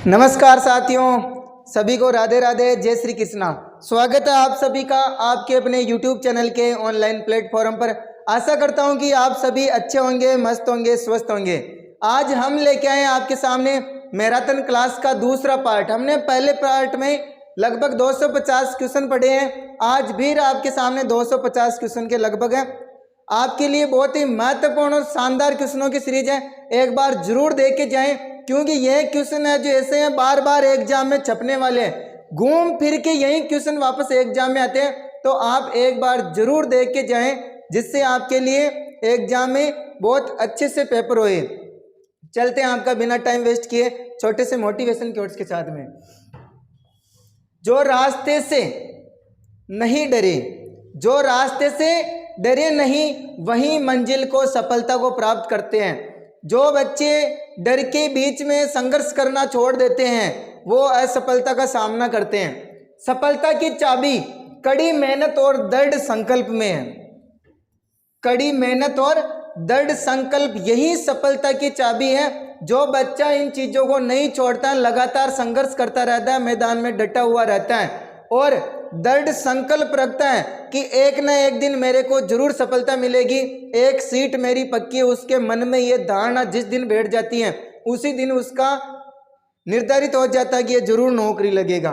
नमस्कार साथियों, सभी को राधे राधे, जय श्री कृष्णा। स्वागत है आप सभी का आपके अपने YouTube चैनल के ऑनलाइन प्लेटफॉर्म पर। आशा करता हूं कि आप सभी अच्छे होंगे, मस्त होंगे, स्वस्थ होंगे। आज हम लेके आए हैं आपके सामने मैराथन क्लास का दूसरा पार्ट। हमने पहले पार्ट में लगभग 250 क्वेश्चन पढ़े हैं। आज भी आपके सामने 250 क्वेश्चन के लगभग हैं। आपके लिए बहुत ही महत्वपूर्ण और शानदार क्वेश्चनों की सीरीज है। एक बार जरूर देख के जाएं, क्योंकि यह क्वेश्चन है जो ऐसे हैं बार बार एग्जाम में छपने वाले हैं। घूम फिर के यही क्वेश्चन वापस एग्जाम में आते हैं, तो आप एक बार जरूर देख के जाएं, जिससे आपके लिए एग्जाम में बहुत अच्छे से पेपर होए। चलते हैं आपका बिना टाइम वेस्ट किए छोटे से मोटिवेशन कोट्स के साथ में। जो रास्ते से नहीं डरे, जो रास्ते से डरे नहीं, वही मंजिल को, सफलता को प्राप्त करते हैं। जो बच्चे डर के बीच में संघर्ष करना छोड़ देते हैं, वो असफलता का सामना करते हैं। सफलता की चाबी कड़ी मेहनत और दृढ़ संकल्प में है। कड़ी मेहनत और दृढ़ संकल्प, यही सफलता की चाबी है। जो बच्चा इन चीजों को नहीं छोड़ता है, लगातार संघर्ष करता रहता है, मैदान में डटा हुआ रहता है और दृढ़ संकल्प रखता है कि एक न एक दिन मेरे को जरूर सफलता मिलेगी, एक सीट मेरी पक्की है, उसके मन में ये धारणा जिस दिन बैठ जाती है, उसी दिन उसका निर्धारित हो जाता है कि ये जरूर नौकरी लगेगा।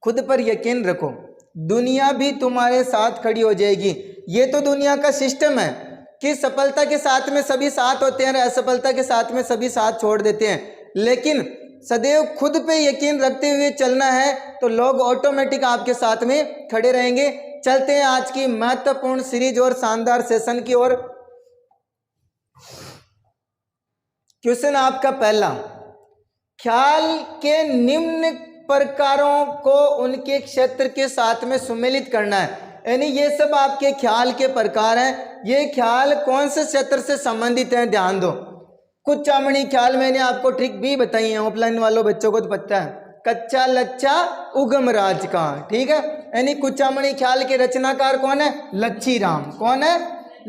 खुद पर यकीन रखो, दुनिया भी तुम्हारे साथ खड़ी हो जाएगी। ये तो दुनिया का सिस्टम है कि सफलता के साथ में सभी साथ होते हैं, असफलता के साथ में सभी साथ छोड़ देते हैं। लेकिन सदैव खुद पे यकीन रखते हुए चलना है तो लोग ऑटोमेटिक आपके साथ में खड़े रहेंगे। चलते हैं आज की महत्वपूर्ण सीरीज और शानदार सेशन की ओर। क्वेश्चन आपका पहला, ख्याल के निम्न प्रकारों को उनके क्षेत्र के साथ में सुमेलित करना है। यानी ये सब आपके ख्याल के प्रकार हैं। ये ख्याल कौन से क्षेत्र से संबंधित हैं, ध्यान दो। कुछ चामड़ी ख्याल मैंने आपको ट्रिक भी बताई है, ऑफलाइन वालों बच्चों को तो पता है। कच्चा लच्चा उगम राज का, ठीक है। यानी कुछ चामड़ी ख्याल के रचनाकार कौन है? लच्छी राम। कौन है?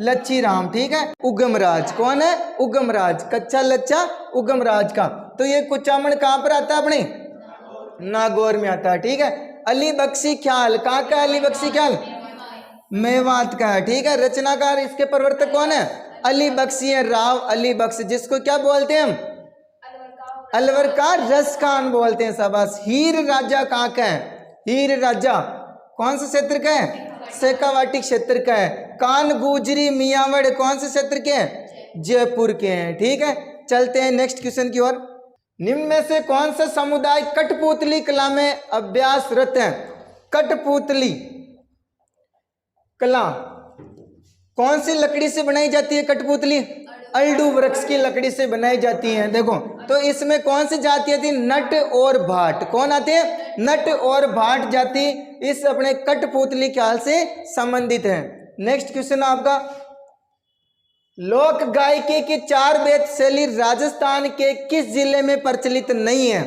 लच्छी राम, ठीक है। उगम राज कौन है? उगम राज। कच्चा लच्चा उगम राज का, तो ये कुचामण कहाँ पर आता है? अपने नागौर में आता है, ठीक है। अली बख्शी ख्याल कहाँ का? अली बख्शी ख्याल मेवात का है, ठीक है। रचनाकार इसके प्रवर्तक कौन है? अली बख्शी है, राव अली बख्श, जिसको क्या बोलते हैं हम? अलवर का रस खान बोलते हैं। शाबाश। हीर राजा कहाँ का है? हीर राजा कौन से क्षेत्र का है? शेखावाटी क्षेत्र का है। कान गुजरी मियावड़ कौन से क्षेत्र के हैं? जयपुर के हैं, ठीक है। चलते हैं नेक्स्ट क्वेश्चन की ओर। निम्न में से कौन सा समुदाय कठपुतली कला में अभ्यासरत है? कठपुतली कला कौन सी लकड़ी से बनाई जाती है? कठपुतली अल्डू वृक्ष की लकड़ी से बनाई जाती है। देखो तो इसमें कौन सी जाति आती है? नट और भाट। कौन आते हैं? नट और भाट जाति इस अपने कठपुतली ख्याल से संबंधित है। नेक्स्ट क्वेश्चन आपका, लोक गायकी की 4 बेत शैली राजस्थान के किस जिले में प्रचलित नहीं है?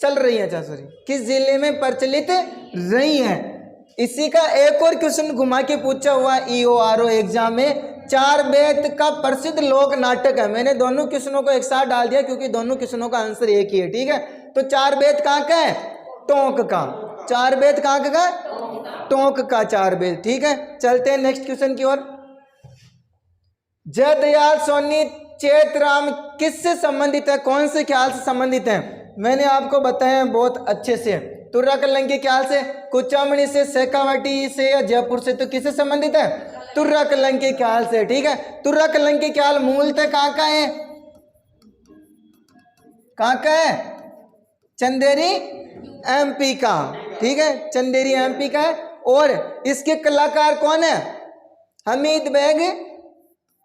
चल रही है, सॉरी, किस जिले में प्रचलित नहीं है? इसी का एक और क्वेश्चन घुमा के पूछा हुआ EORO एग्जाम में। 4 बेत का प्रसिद्ध लोक नाटक है। मैंने दोनों क्वेश्चनों को एक साथ डाल दिया क्योंकि दोनों क्वेश्चनों का आंसर एक ही है, ठीक है। तो 4 बेत कहाँ का है? टोंक का। 4 बेत कहाँ का? टोंक का 4 बेत, ठीक है। चलते हैं नेक्स्ट क्वेश्चन की ओर। जयदयाल सोनी चैतराम किससे संबंधित है? कौन से ख्याल से संबंधित है? मैंने आपको बताया बहुत अच्छे से। तुर्रा कलंग के ख्याल से, कुचामणी से, शेखावाटी से या जयपुर से। तो किससे संबंधित है? तुर्रा कलंग के ख्याल से, ठीक है। तुर्रा कलंग के ख्याल मूलतः कहाँ का है? कहाँ का है? चंदेरी MP का, ठीक है। चंदेरी MP का है। और इसके कलाकार कौन है? हमीद बेग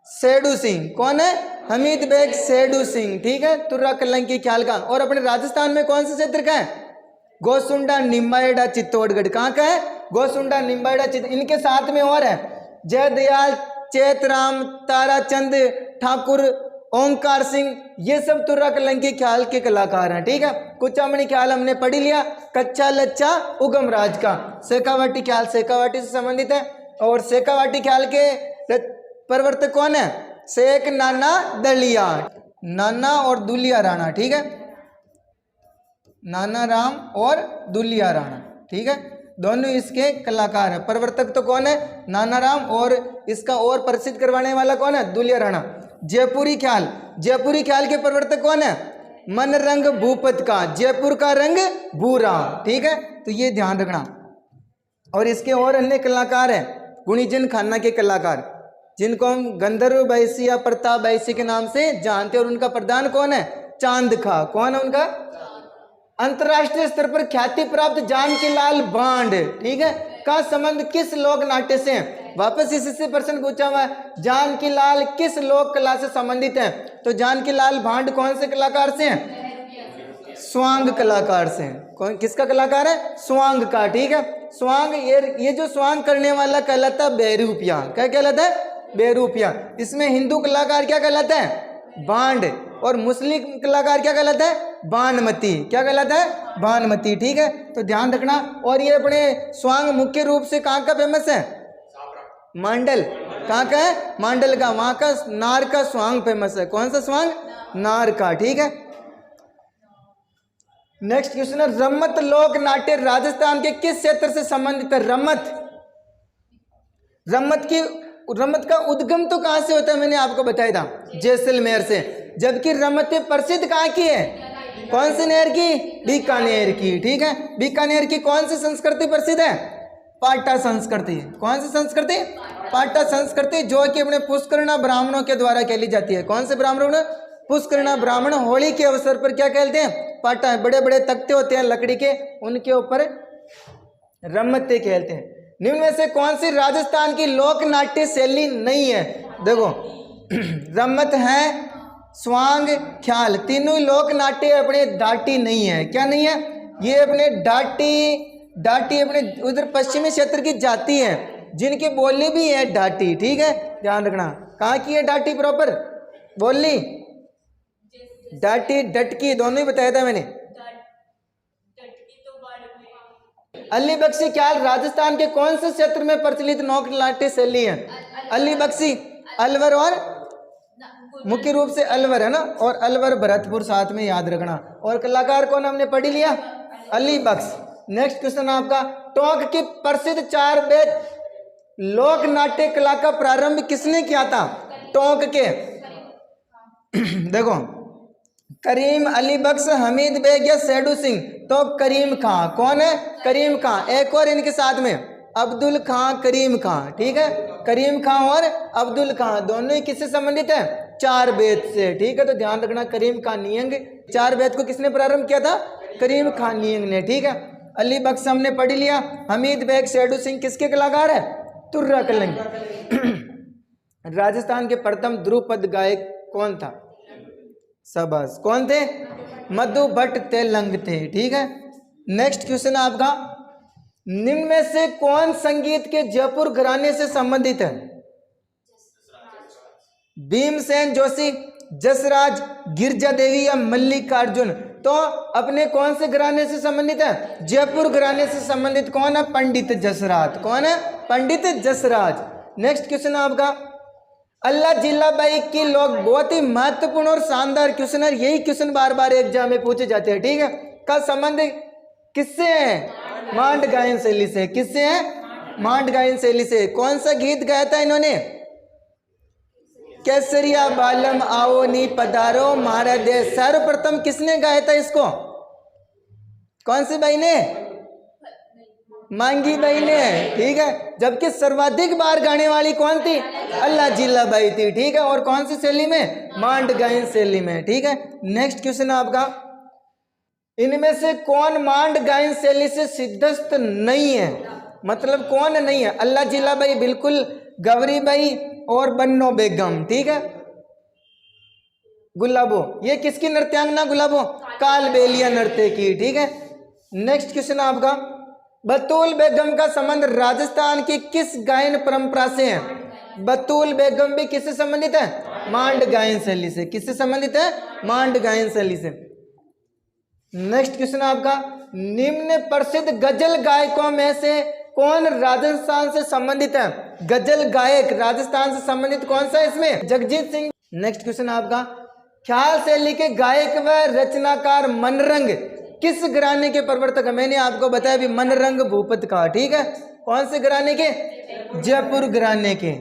सेडू सिंह। कौन है? हमीद बेग सेडू सिंह, ठीक है। तुर्रा कलंग के ख्याल का। और अपने राजस्थान में कौन से क्षेत्र का है? गोसुंडा निम्बाहेड़ा चित्तौड़गढ़। कहाँ का है? गोसुंडा निम्बाहेड़ा चित्त। इनके साथ में और है जयदयाल, चैतराम, ताराचंद ठाकुर, ओंकार सिंह, ये सब तुर्रा कलंग के ख्याल के कलाकार हैं, ठीक है। कुचामणी ख्याल हमने पढ़ लिया। कच्चा लच्चा उगम राज का। शेखावाटी ख्याल शेखावाटी से संबंधित है। और शेखावाटी ख्याल के प्रवर्तक कौन है? शेख नाना दलिया, नाना और दुलिया राणा, ठीक है, नाना राम और दुलिया राणा, ठीक है, दोनों इसके कलाकार हैं। प्रवर्तक तो कौन है? नाना राम, और इसका और प्रसिद्ध करवाने वाला कौन है? दुलिया राणा। जयपुरी ख्याल, जयपुरी ख्याल के प्रवर्तक कौन है? मन रंग भूपत का, जयपुर का रंग भूरा, ठीक है, तो ये ध्यान रखना। और इसके और अन्य कलाकार हैं, गुणीजन खान्ना के कलाकार, जिनको हम गंधर्व बैसी या प्रताप बैसी के नाम से जानते हैं। और उनका प्रधान कौन है? चांद खा। कौन है उनका? अंतरराष्ट्रीय स्तर पर ख्याति प्राप्त जानकीलाल भांड, ठीक है, का संबंध किस लोक नाट्य से है? वापस इससे प्रश्न पूछा हुआ है, जानकीलाल किस लोक कला से संबंधित है? तो जानकीलाल भांड कौन से कलाकार से हैं? स्वांग कलाकार से हैं। कौन, किसका कलाकार है? स्वांग का, ठीक है। स्वांग, ये जो स्वांग करने वाला कहलाता है बेरूपिया। क्या कहलाता है? बेरूपिया। इसमें हिंदू कलाकार क्या कहलाता है? भांड। और मुस्लिम कलाकार क्या कहलाता है? बानमती। क्या कहलाता है? बानमती, ठीक है, तो ध्यान रखना। और ये अपने स्वांग मुख्य रूप से कहाँ का फेमस है? मांडल। कहाँ का है? मांडल का। वहां का नार का स्वांग फेमस है। कौन सा स्वांग? नार का, ठीक है। नेक्स्ट क्वेश्चन है, रम्मत लोक नाट्य राजस्थान के किस क्षेत्र से संबंधित है? रम्मत, रम्मत का उद्गम तो कहां से होता है? मैंने आपको बताया था, जैसलमेर से। जबकि रम्मत प्रसिद्ध कहाँ की है? कौन सी नहर की? बीकानेर की, ठीक है। बीकानेर की कौन सी संस्कृति प्रसिद्ध है? पाटा संस्कृति। कौन सी संस्कृति? पाटा संस्कृति, जो कि अपने पुष्करणा ब्राह्मणों के द्वारा कहली जाती है। कौन से ब्राह्मणों? पुष्करणा ब्राह्मण होली के अवसर पर क्या कहते हैं? पाटा। बड़े बड़े तख्ते होते हैं लकड़ी के, उनके ऊपर रम्मते कहते हैं। निम्न में से कौन सी राजस्थान की लोक नाट्य शैली नहीं है? देखो, रम्मत है, स्वांग, ख्याल, तीनों लोक नाट्य अपने डाटी नहीं है। क्या नहीं है? ये अपने डाटी अपने उधर पश्चिमी क्षेत्र की जाति है, जिनकी बोली भी है डाटी, ठीक है, ध्यान रखना। कहाँ की है डाटी प्रॉपर बोली? डाटी, डटकी, दोनों ही बताया था मैंने। अली बख्शी ख्याल राजस्थान के कौन से क्षेत्र में प्रचलित लोक नाट्य शैली है? अली बख्शी, अलवर, और मुख्य रूप से अलवर है ना, और अलवर भरतपुर साथ में याद रखना। और कलाकार कौन हमने पढ़ लिया? अली बख्श। नेक्स्ट क्वेश्चन आपका, टोंक की प्रसिद्ध 4 बेत लोक नाट्य कला का प्रारंभ किसने किया था? टोंक के देखो, करीम, अली बख्श, हमीद बेग या सैडू सिंह? तो करीम खां। कौन है? करीम खां। एक और इनके साथ में अब्दुल खां, करीम खां, ठीक है, करीम खां और अब्दुल खां दोनों ही किससे संबंधित है? 4 बेत से, ठीक है, तो ध्यान रखना। करीम खां नियंग, 4 बेत को किसने प्रारंभ किया था? करीम खां नियंग ने, ठीक है। अली बख्श हमने पढ़ लिया। हमीद बेग, सैडू सिंह किसके कलाकार है? तुर्रा कलंग। राजस्थान के प्रथम ध्रुपद गायक कौन था? शाबाश, कौन थे? मधु भट्ट तेलंग थे, ठीक है। नेक्स्ट क्वेश्चन आपका, निम्न में से कौन संगीत के जयपुर घराने से संबंधित है? भीमसेन जोशी, जसराज, गिरजा देवी या मल्लिकार्जुन? तो अपने कौन से घराने से संबंधित है? जयपुर घराने से संबंधित कौन है? पंडित जसराज। कौन है? पंडित जसराज। नेक्स्ट क्वेश्चन आपका, अल्लाह जिल्लाबाई की लोग, बहुत ही महत्वपूर्ण और शानदार क्वेश्चन है, यही क्वेश्चन बार बार एग्जाम में पूछे जाते हैं, ठीक है। का संबंध किससे है? मांड गायन शैली से। किससे है? मांड गायन शैली से। कौन सा गीत गाया था इन्होंने? केसरिया बालम आओ नी पधारो मारा दे। सर्वप्रथम किसने गाया था इसको? कौन सी बाई ने? मांगी बाई ने, ठीक है। जबकि सर्वाधिक बार गाने वाली कौन थी? अल्लाह जिल्लाबाई थी, ठीक है। और कौन सी शैली में? मांड गायन शैली में, ठीक है। नेक्स्ट क्वेश्चन आपका, इनमें से कौन मांड गायन शैली से सिद्धस्त नहीं है? मतलब कौन नहीं है? अल्लाह जिल्लाबाई बिल्कुल, गौरीबाई और बन्नो बेगम, ठीक है। गुलाबो, ये किसकी नृत्यांगना? गुलाबो कालबेलिया नृत्य की, ठीक है। नेक्स्ट क्वेश्चन आपका, बतूल बेगम का संबंध राजस्थान की किस गायन परंपरा से है? बतूल बेगम भी किससे संबंधित है? मांड गायन शैली से। किससे संबंधित है? मांड गायन शैली से। नेक्स्ट क्वेश्चन आपका, निम्न प्रसिद्ध गजल गायकों में से कौन राजस्थान से संबंधित है? गजल गायक राजस्थान से संबंधित कौन सा है इसमें? जगजीत सिंह। नेक्स्ट क्वेश्चन आपका, ख्याल शैली के गायक व रचनाकार मनरंग किस घराने के प्रवर्तक है? मैंने आपको बताया भी मनरंग भूपत का, ठीक है। कौन से घराने के? जयपुर घराने के।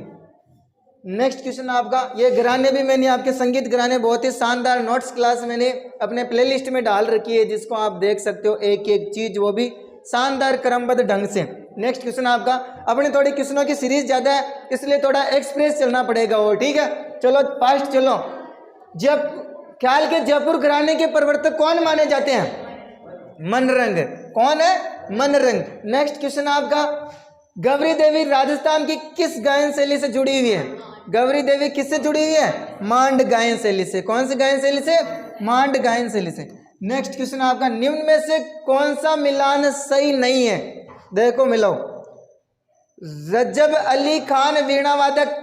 नेक्स्ट क्वेश्चन आपका, ये घराने भी मैंने आपके संगीत घराने बहुत ही शानदार नोट्स क्लास मैंने अपने प्लेलिस्ट में डाल रखी है, जिसको आप देख सकते हो एक एक चीज, वो भी शानदार क्रमबद्ध ढंग से। नेक्स्ट क्वेश्चन आपका, अपने थोड़ी क्वेश्चनों की सीरीज ज्यादा है इसलिए थोड़ा एक्सप्रेस चलना पड़ेगा वो, ठीक है। चलो फास्ट चलो। जब ख्याल के जयपुर घराने के प्रवर्तक कौन माने जाते हैं? मनरंग। कौन है? मनरंग। नेक्स्ट क्वेश्चन आपका, गौरी देवी राजस्थान की किस गायन शैली से जुड़ी हुई है? गौरी देवी किससे जुड़ी हुई है? मांड गायन शैली से। कौन सी गायन शैली से? मांड गायन शैली से। नेक्स्ट क्वेश्चन आपका, निम्न में से कौन सा मिलान सही नहीं है? देखो मिलाओ। रजब अली खान वीणा वादक,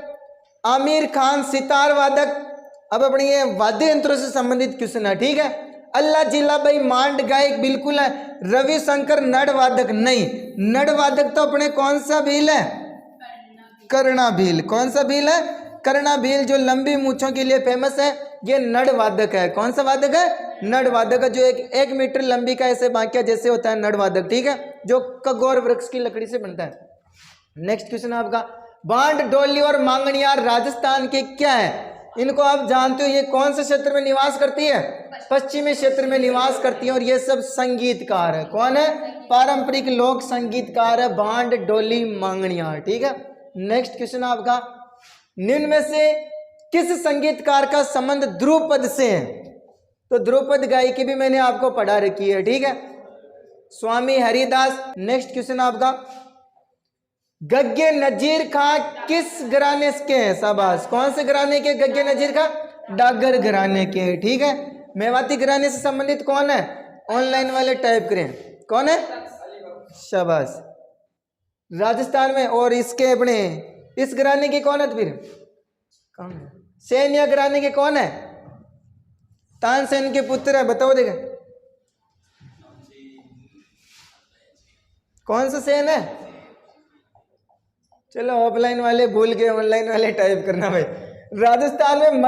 आमिर खान सितार वादक। अब अपनी ये वाद्य यंत्रों से संबंधित क्वेश्चन है, ठीक है। अल्लाह जिला भाई मांड गायक बिल्कुल है। रविशंकर नड़ वादक नहीं। नड़ वादक तो अपने कौन सा भील है? कर्णा भील। कौन सा भील है? कर्णा भील, जो लंबी मूंछों के लिए फेमस है, ये नड़ वादक है। कौन सा वादक है? नड़ वादक है, जो एक मीटर लंबी का ऐसे बांकिया जैसे होता है, नड़ वादक, ठीक है, जो कगोर वृक्ष की लकड़ी से बनता है। नेक्स्ट क्वेश्चन आपका, बांड डोली और मांगणियार राजस्थान के क्या है? इनको आप जानते हो, ये कौन से क्षेत्र में निवास करती है? पश्चिमी क्षेत्र में निवास करती है, और ये सब संगीतकार है। कौन है? पारंपरिक लोक संगीतकार है बांड डोली मांगणियार, ठीक है। नेक्स्ट क्वेश्चन आपका, निम्न में से किस संगीतकार का संबंध ध्रुपद से है? तो ध्रुपद गायकी भी मैंने आपको पढ़ा रखी है, ठीक है, स्वामी हरिदास। नेक्स्ट क्वेश्चन आपका, गग्गे नजीर खां किस घराने के हैं? शाबाश। कौन से घराने के गग्गे नजीर खां? डागर घराने के, ठीक है। मेवाती घराने से संबंधित कौन है? ऑनलाइन वाले टाइप करें, कौन है? शाबाश। राजस्थान में। और इसके अपने इस घराने के कौन है? तो फिर कौन है? सैन्य घराने के कौन है? तानसेन के पुत्र है, बताओ देगा कौन सा सेन है? चलो ऑफलाइन वाले भूल गए, ऑनलाइन वाले टाइप करना भाई। राजस्थान में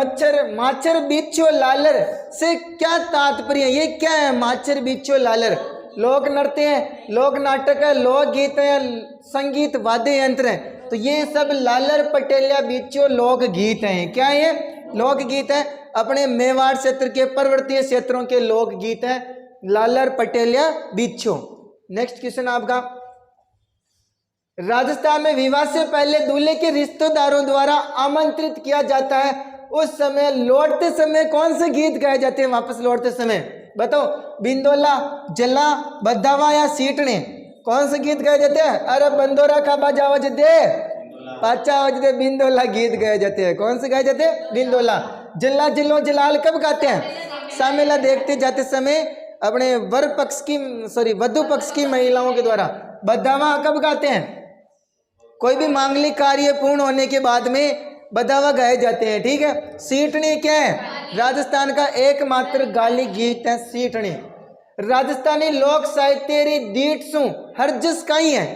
माछर बिच्छू लालर से क्या तात्पर्य है? ये क्या है माछर बिच्छू लालर? लोक नृत्य है, लोक नाटक है, लोक गीत है, संगीत वाद्य यंत्र है। तो ये सब लालर पटेलिया बिच्छू लोक गीत हैं। क्या है? लोक गीत है। अपने मेवाड़ क्षेत्र के पर्वतीय क्षेत्रों के लोक गीत है लालर पटेलिया बिच्छू। नेक्स्ट क्वेश्चन आपका, राजस्थान में विवाह से पहले दूल्हे के रिश्तेदारों द्वारा आमंत्रित किया जाता है, उस समय लौटते समय कौन से गीत गाए जाते हैं? वापस लौटते समय बताओ। बिंदोला, जला, बद्दावा या सीटने? कौन से गीत गाए जाते हैं? अरे बंदोरा का बाजा आवाज दे, पाचा आवाज दे, बिंदोला गीत गाए जाते हैं। कौन से गाए जाते हैं? बिंदोला। जल्ला जिलो जलाल कब गाते हैं? सामेला देखते जाते समय अपने वर पक्ष की वधु पक्ष की महिलाओं के द्वारा। बद्दावा कब गाते हैं? कोई भी मांगलिक कार्य पूर्ण होने के बाद में बदावा गाए जाते हैं, ठीक है। सीटनी क्या है? राजस्थान का एकमात्र गाली गीत है सीटनी। राजस्थानी लोक साहित्य दीटसू हरजस कहीं है?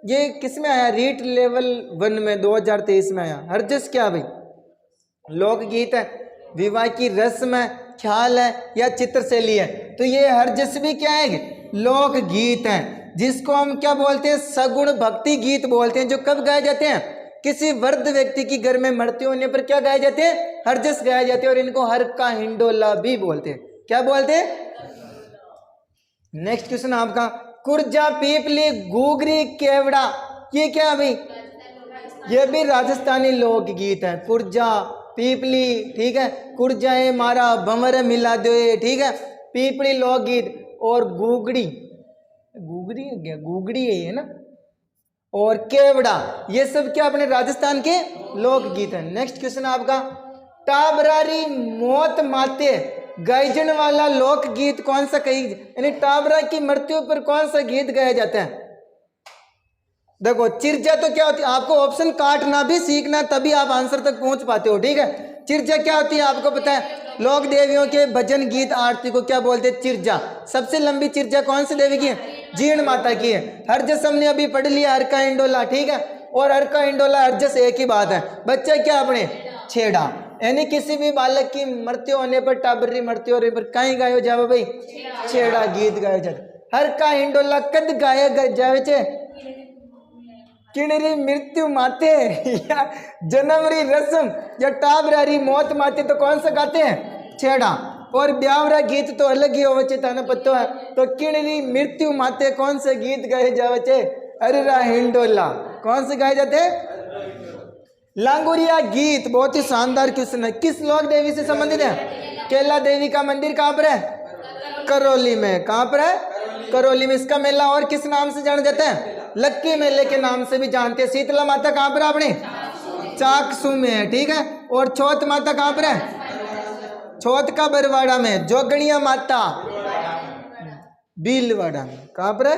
ये किस में आया? रीट लेवल 1 में 2023 में आया। हरजस क्या भाई? लोकगीत है, विवाह की रस्म है, ख्याल है या चित्रशैली है। तो ये हरजस भी क्या है? लोकगीत है, जिसको हम क्या बोलते हैं? सगुण भक्ति गीत बोलते हैं। जो कब गाए जाते हैं? किसी वृद्ध व्यक्ति की घर में मृत्यु होने पर क्या गाए जाते हैं? हरजस गाए जाते हैं, और इनको हर का हिंडोला भी बोलते हैं। क्या बोलते हैं? नेक्स्ट क्वेश्चन आपका, कुर्जा, पीपली, घूगरी, केवड़ा, ये क्या भाई? ये भी राजस्थानी लोकगीत है। कुर्जा, पीपली, ठीक है, कुर्जा है मारा भंवर मिला दो, ठीक है, पीपली लोकगीत, और घूगड़ी, घूगरी है क्या? घूगड़ी है ना, और केवड़ा, ये सब क्या अपने राजस्थान के लोकगीत है। नेक्स्ट क्वेश्चन आपका, टाबरारी मौत माते गायजन वाला लोकगीत कौन सा? कही यानी टाबरा की मृत्यु पर कौन सा गीत गाया जाता है? देखो चिरजा तो क्या होती है? आपको ऑप्शन काटना भी सीखना, तभी आप आंसर तक पहुंच पाते हो, ठीक है। चिरजा क्या होती है आपको पता है? लोक देवियों के भजन गीत आरती को क्या बोलते हैं? चिरजा। सबसे लंबी चिरजा कौन सी देवी की है? जीर्ण माता की है। हरजस हमने अभी पढ़ लिया, हर का इंडोला, ठीक है। और हर का इंडोला हरजस एक ही बात है। बच्चा क्या अपने छेड़ा, यानी किसी भी बालक की मृत्यु होने पर, टाबरी मृत्यु होने पर कहीं गायो जावे भाई, छेड़ा गीत गायो जाए। हर का हिंडोला कद गाया जावे छे, किणरी मृत्यु माते या जन्मरी रस्म या टाबरारी मौत माते तो कौन सा गाते हैं, छेड़ा। और ब्यावरा गीत तो अलग ही होवे छे, थाने पतो है। तो किणरी मृत्यु माते कौन से गीत गाए जावे छे, अरेरा हिंडोला। कौन से गाए जाते हैं, लांगुरिया गीत। बहुत ही शानदार क्वेश्चन है। किस लोक देवी से संबंधित है, केला देवी का मंदिर कहाँ पर है, करौली में। कहाँ पर है, करौली में। इसका मेला और किस नाम से जाना जाता है, लक्की मेले के नाम से भी जानते हैं। शीतला माता कहाँ पर है अपने, चाकसू में है, ठीक है। और छोत माता कहाँ पर है, छोत का बरवाड़ा में। जोगणिया माता भीलवाड़ा में। कहाँ पर है,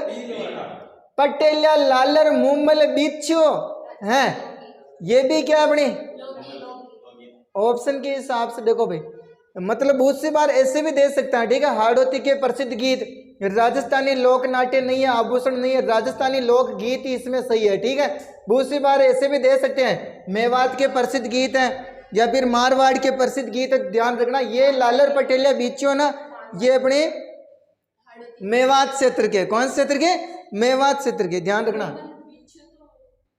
पटेलिया लालर मुमल बिच्छो है, ये भी क्या अपनी ऑप्शन के हिसाब से देखो भाई, मतलब बहुत सी बार ऐसे भी दे सकता है, ठीक है। हाड़ौती के प्रसिद्ध गीत, राजस्थानी लोक नाट्य नहीं है, आभूषण नहीं है, राजस्थानी लोक गीत ही इसमें सही है, ठीक है। बहुत सी बार ऐसे भी दे सकते हैं, मेवात के प्रसिद्ध गीत हैं या फिर मारवाड़ के प्रसिद्ध गीत है। ध्यान रखना, ये लालर पटेलिया बिच्छो ना, ये अपने मेवात क्षेत्र के, कौन से क्षेत्र के, मेवात क्षेत्र के। ध्यान रखना,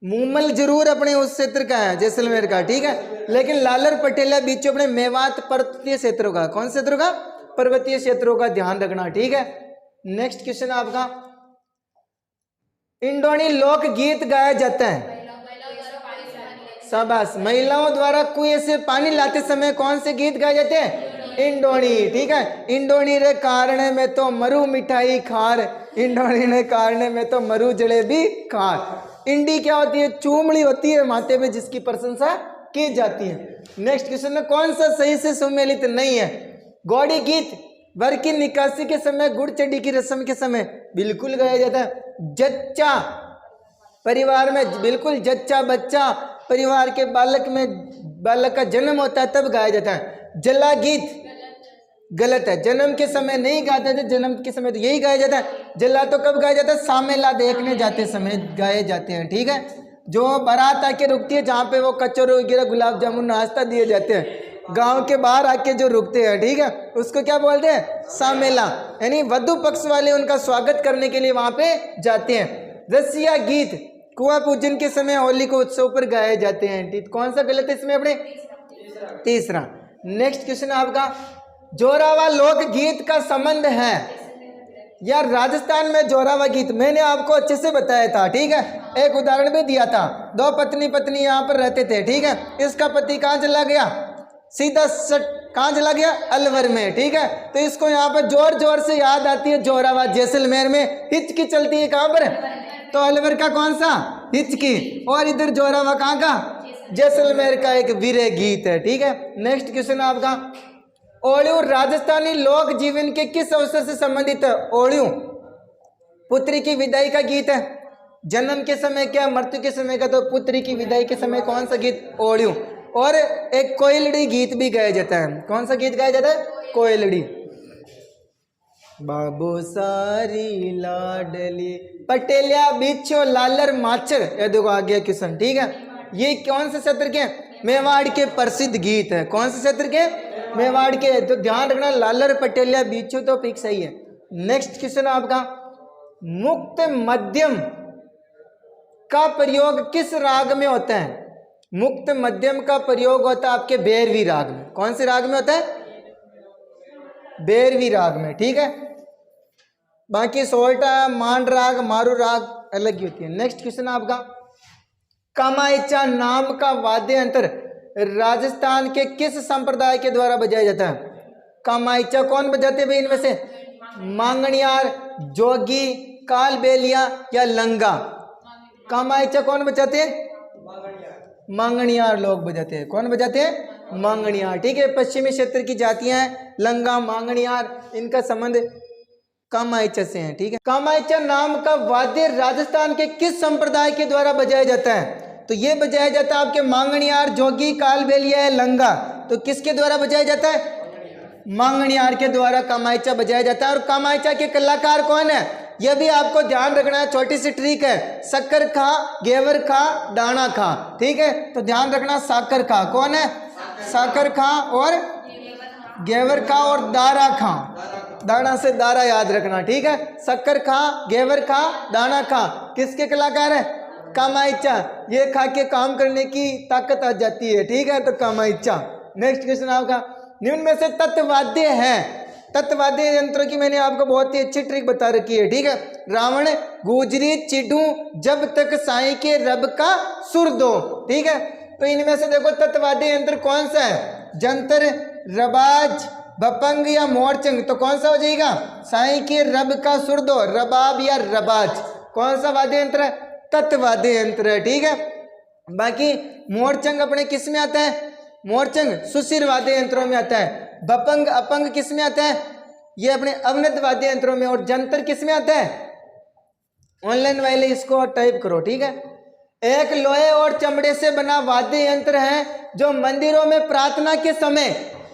मूमल जरूर अपने उस क्षेत्र का है, जैसलमेर का, ठीक है। लेकिन लालर पटेलिया बिच्छो अपने मेवात पर्वतीय क्षेत्रों का, कौन से क्षेत्रों का, पर्वतीय क्षेत्रों का। ध्यान रखना, ठीक है। नेक्स्ट क्वेश्चन आपका, इंडोनी लोक गीत गाया जाता है, शाबाश। महिलाओं द्वारा कुएं से पानी लाते समय कौन से गीत गाए जाते हैं, इंडोनी, ठीक है। इंडोनी रे कारण में तो मरु मिठाई खार, इंडोनी रे कारण में तो मरु जलेबी खार। इंडी क्या होती है, चूमड़ी होती है माथे पे जिसकी प्रशंसा की जाती है। नेक्स्ट क्वेश्चन में कौन सा सही से सुमेलित नहीं है, गौड़ी गीत वर की निकासी के समय, गुड़ चढ़ी की रस्म के समय बिल्कुल गाया जाता है। जच्चा परिवार में, बिल्कुल जच्चा बच्चा परिवार के बालक में, बालक का जन्म होता है तब गाया जाता है। जला गीत गलत है, जन्म के समय नहीं गाते थे, जन्म के समय तो यही गाया जाता है। जला तो कब गाया जाता है, सामेला देखने जाते समय गाए जाते हैं, ठीक है। जो बारात आके रुकती है, जहाँ पे वो कचौरी वगैरह गुलाब जामुन नाश्ता दिए जाते हैं, गांव के बाहर आके जो रुकते हैं, ठीक है, उसको क्या बोलते हैं, सामेला। यानी वधु पक्ष वाले उनका स्वागत करने के लिए वहां पे जाते हैं। रसिया गीत कुआं पूजन के समय, होली को उत्सव पर गाए जाते हैं। कौन सा गलत है इसमें अपने, तीसरा। नेक्स्ट क्वेश्चन आपका, जोरावा लोक गीत का संबंध है, यार राजस्थान में जोरावा गीत मैंने आपको अच्छे से बताया था, ठीक है। एक उदाहरण भी दिया था, दो पत्नी पत्नी यहाँ पर रहते थे, ठीक है। इसका पति कहाँ चला गया, सीधा कहाँ चला गया, अलवर में, ठीक है। तो इसको यहाँ पर जोर जोर से याद आती है जोरावा, जैसलमेर में हिचकी चलती है, कहाँ पर, तो अलवर का कौन सा, हिचकी। और इधर जोरावा कहाँ का, जैसलमेर का एक वीरे गीत है, ठीक है। नेक्स्ट क्वेश्चन आपका, ओलियो राजस्थानी लोक जीवन के किस अवसर से संबंधित है, ओलियो पुत्री की विदाई का गीत है। जन्म के समय क्या, मृत्यु के समय का, तो पुत्री की विदाई के समय कौन सा गीत, ओलियो। और एक कोयलड़ी गीत भी गाया जाता है, कौन सा गीत गाया जाता है, कोयलड़ी। बाबू सारी लाडली पटेलिया बिच्छो लालर माचर, ये देखो आ गया क्वेश्चन, ठीक है। ये कौन से क्षेत्र के, मेवाड़ के प्रसिद्ध गीत है, कौन से क्षेत्र के, मेवाड़ के। तो ध्यान रखना, लालर पटेलिया बिच्छू तो फिक्स सही है। नेक्स्ट क्वेश्चन आपका, मुक्त मध्यम का प्रयोग किस राग में होता है, मुक्त मध्यम का प्रयोग होता है आपके भैरवी राग में। कौन से राग में होता है, भैरवी राग में, ठीक है। बाकी सोल्टा, मान राग, मारू राग अलग ही होती है। नेक्स्ट क्वेश्चन आपका, कामायचा नाम का वाद्य यंत्र राजस्थान के किस संप्रदाय के द्वारा बजाया जाता है। कामायचा कौन बजाते हैं भाई इनमें से, मांगणियार, जोगी, कालबेलिया या लंगा। कामायचा कौन बजाते हैं, मांगणियार लोग बजाते हैं। कौन बजाते हैं, मांगणियार, ठीक है। पश्चिमी क्षेत्र की जातियां हैं लंगा, मांगणियार, इनका संबंध कामायचा से है, ठीक है। कामायचा नाम का वाद्य राजस्थान के किस संप्रदाय के द्वारा बजाया जाता है, तो ये बजाया जाता है आपके मांगणियार, जोगी, कालबेलिया है, लंगा। तो किसके द्वारा बजाया जाता है, मांगणियार के द्वारा कामायचा बजाया जाता है। और कामायचा के कलाकार कौन है, यह भी आपको ध्यान रखना है, छोटी सी ट्रिक है। शक्कर खा, घेवर खा, दाना खा, ठीक है। तो ध्यान रखना, साकर खा कौन है? साकर खा और घेवर खा और दारा खा, दाना से दारा याद रखना, ठीक है। शक्कर खा, घेवर खा, दाना खा, किसके कलाकार है? कामाइचा। ये खा के काम करने की ताकत आ जाती है, ठीक है, तो कामाइचा। नेक्स्ट क्वेश्चन आपका, निम्न में से तत्वाद्य है। तत्वाद्य यंत्रों की मैंने आपको बहुत ही अच्छी ट्रिक बता रखी है, ठीक है। रावण, गुजरी, चिडू, जब तक साईं के रब का सुर दो, ठीक है। तो इनमें से देखो तत्वाद्य यंत्र कौन सा है? जंतर, रबाज, भपंग या मोरचंग, तो कौन सा हो जाएगा? साईं के रब का सुर दो, रबाब या रबाज, कौन सा वाद्य यंत्र है? तत्वाद्य यंत्र है, ठीक है। बाकी मोरचंग अपने किस में आता है? मोरचंग सुशिर वाद्य यंत्रों में आता है। भपंग अपंग किस में आता है? ये अपने अवनत वाद्य यंत्रों में। और जंतर किस में आता है? ऑनलाइन वाले इसको टाइप करो, ठीक है। एक लोहे और चमड़े से बना वाद्य यंत्र है जो मंदिरों में प्रार्थना के समय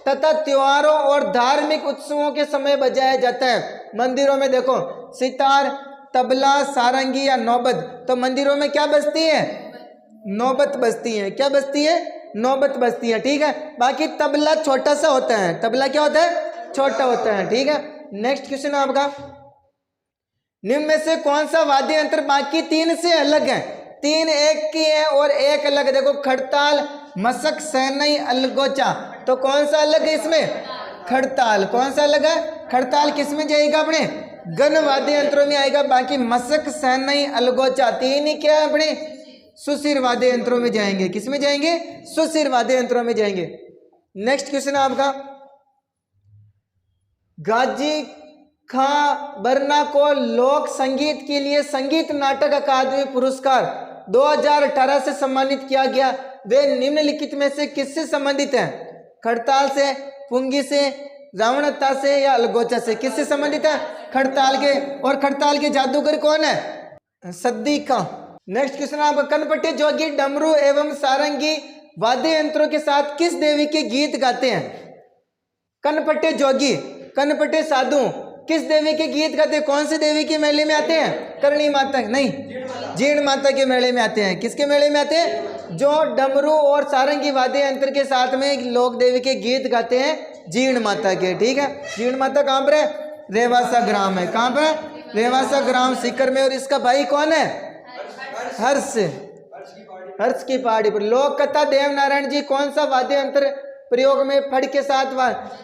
तथा त्योहारों और धार्मिक उत्सवों के समय बजाया जाता है। मंदिरों में देखो सितार, तबला, सारंगी या नौबत, तो मंदिरों में क्या बजती है? नौबत बजती है। क्या बजती है? नौबत बजती है, ठीक है। बाकी तबला छोटा सा होता है। तबला क्या होता है? छोटा होता है, ठीक है। नेक्स्ट क्वेश्चन आपका, निम्न में से कौन सा वाद्य यंत्र बाकी तीन से अलग है? तीन एक की है और एक अलग है। देखो खड़ताल, मशक, शहनाई, अलगोचा, तो कौन सा अलग है इसमें? खड़ताल। कौन सा अलग है? खड़ताल किस में जाएगा? अपने गण वाद्य यंत्रों में आएगा। बाकी मशक, शहनाई, अलगोचा तीन ही क्या है? अपने सुशिर वाद्य यंत्रों में जाएंगे। किस में जाएंगे? सुशिर वाद्य यंत्रों में जाएंगे। नेक्स्ट क्वेश्चन आपका, गाजी खां बरना को लोक संगीत के लिए संगीत नाटक अकादमी पुरस्कार 2018 से सम्मानित किया गया। वे निम्नलिखित में से किससे संबंधित हैं? खड़ताल से, पुंगी से, रावणता से या अलगोचा से? किससे संबंधित है? खड़ताल के। और खड़ताल के जादूगर कौन है? सद्दी खां। नेक्स्ट क्वेश्चन आपका, कनपट्टी जोगी डमरू एवं सारंगी वाद्य यंत्रों के साथ किस देवी के गीत गाते हैं? कनपट्टे जोगी, कनपट्टे साधु किस देवी के गीत गाते हैं? कौन सी देवी के मेले में आते हैं? करणी माता, नहीं, जीण माता के मेले में आते हैं। किसके मेले में आते हैं? जो डमरू और सारंगी वाद्य यंत्र के साथ में लोक देवी के गीत गाते हैं, जीण माता के, ठीक है। जीण माता कहाँ पर है? रेवासा ग्राम है। कहाँ पर है? रेवासा ग्राम सीकर में। और इसका भाई कौन है? हर्ष, हर्ष की पहाड़ी पर। लोक कथा, देवनारायण जी कौन सा वाद्य यंत्र प्रयोग में फड़ के साथ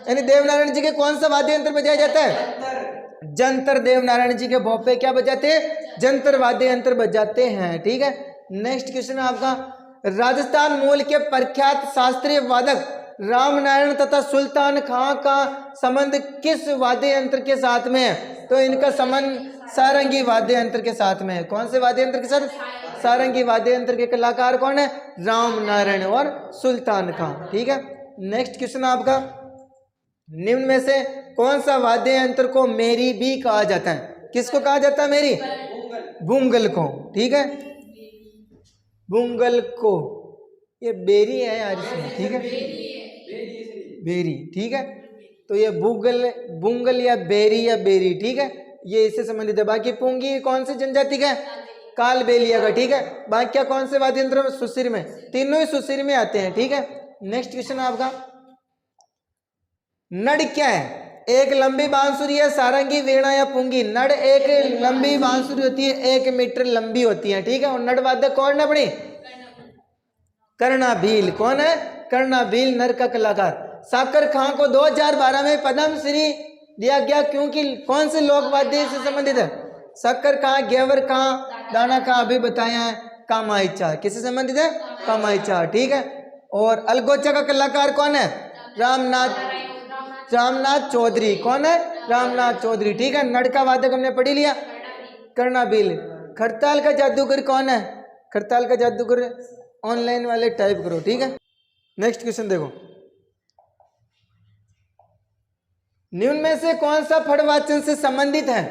यानी देवनारायण जी के कौन सा वाद्य यंत्र बजाया जाता है? जंतर। देवनारायण जी के भोपे क्या बजाते हैं? जंतर वाद्य यंत्र बजाते हैं, ठीक है। नेक्स्ट क्वेश्चन आपका, राजस्थान मूल के प्रख्यात शास्त्रीय वादक रामनारायण तथा सुल्तान खां का संबंध किस वाद्य यंत्र के साथ में है? तो इनका संबंध सारंगी वाद्य यंत्र के साथ में है। कौन से वाद्य यंत्र के साथ? सारंगी वाद्य यंत्र के कलाकार कौन है? रामनारायण और सुल्तान खां, ठीक है। नेक्स्ट क्वेश्चन आपका, निम्न में से कौन सा वाद्य यंत्र को मेरी भी कहा जाता है? किसको कहा जाता है? मेरी, बुंगल को, ठीक है। बुंगल को, ये बेरी है यार इसमें, ठीक है, बेरी, ठीक है। तो ये बुंगल, बुंगल या बेरी या बेरी, ठीक है, ये इससे संबंधित है। बाकी पुंगी कौन सी जनजाति का? काल बेलिया का, ठीक है। बाकी क्या कौन से वाद्य यंत्र में? सुशिर में। तीनों ही सुशिर में आते हैं, ठीक है। नेक्स्ट क्वेश्चन आपका, नड़ क्या है? एक लंबी बांसुरी है, सारंगी, वीणा या पुंगी? नड़ एक लंबी बांसुरी होती है, 1 मीटर लंबी होती है, ठीक है। और नड़ वाद्य कौन है? अपनी कर्णाभील। कौन है? कर्णाभील नर का कलाकार। साकर खां को 2012 में पद्म श्री दिया गया क्योंकि कौन से लोक वाद्य से संबंधित है? शक्कर खां, घेवर खां, दाना खां अभी बताया है। कामाइचा किससे संबंधित है? कामाइचा, ठीक है। और अलगोचा का कलाकार कौन है? रामनाथ चौधरी। कौन है? रामनाथ चौधरी, ठीक है। नड़ का वादक हमने पढ़ी लिया, कर्णाभील। खड़ताल का जादूगर कौन है? खड़ताल का जादूगर ऑनलाइन वाले टाइप करो, ठीक है। नेक्स्ट क्वेश्चन देखो, निम्न में से कौन सा फड़ वाचन से संबंधित है?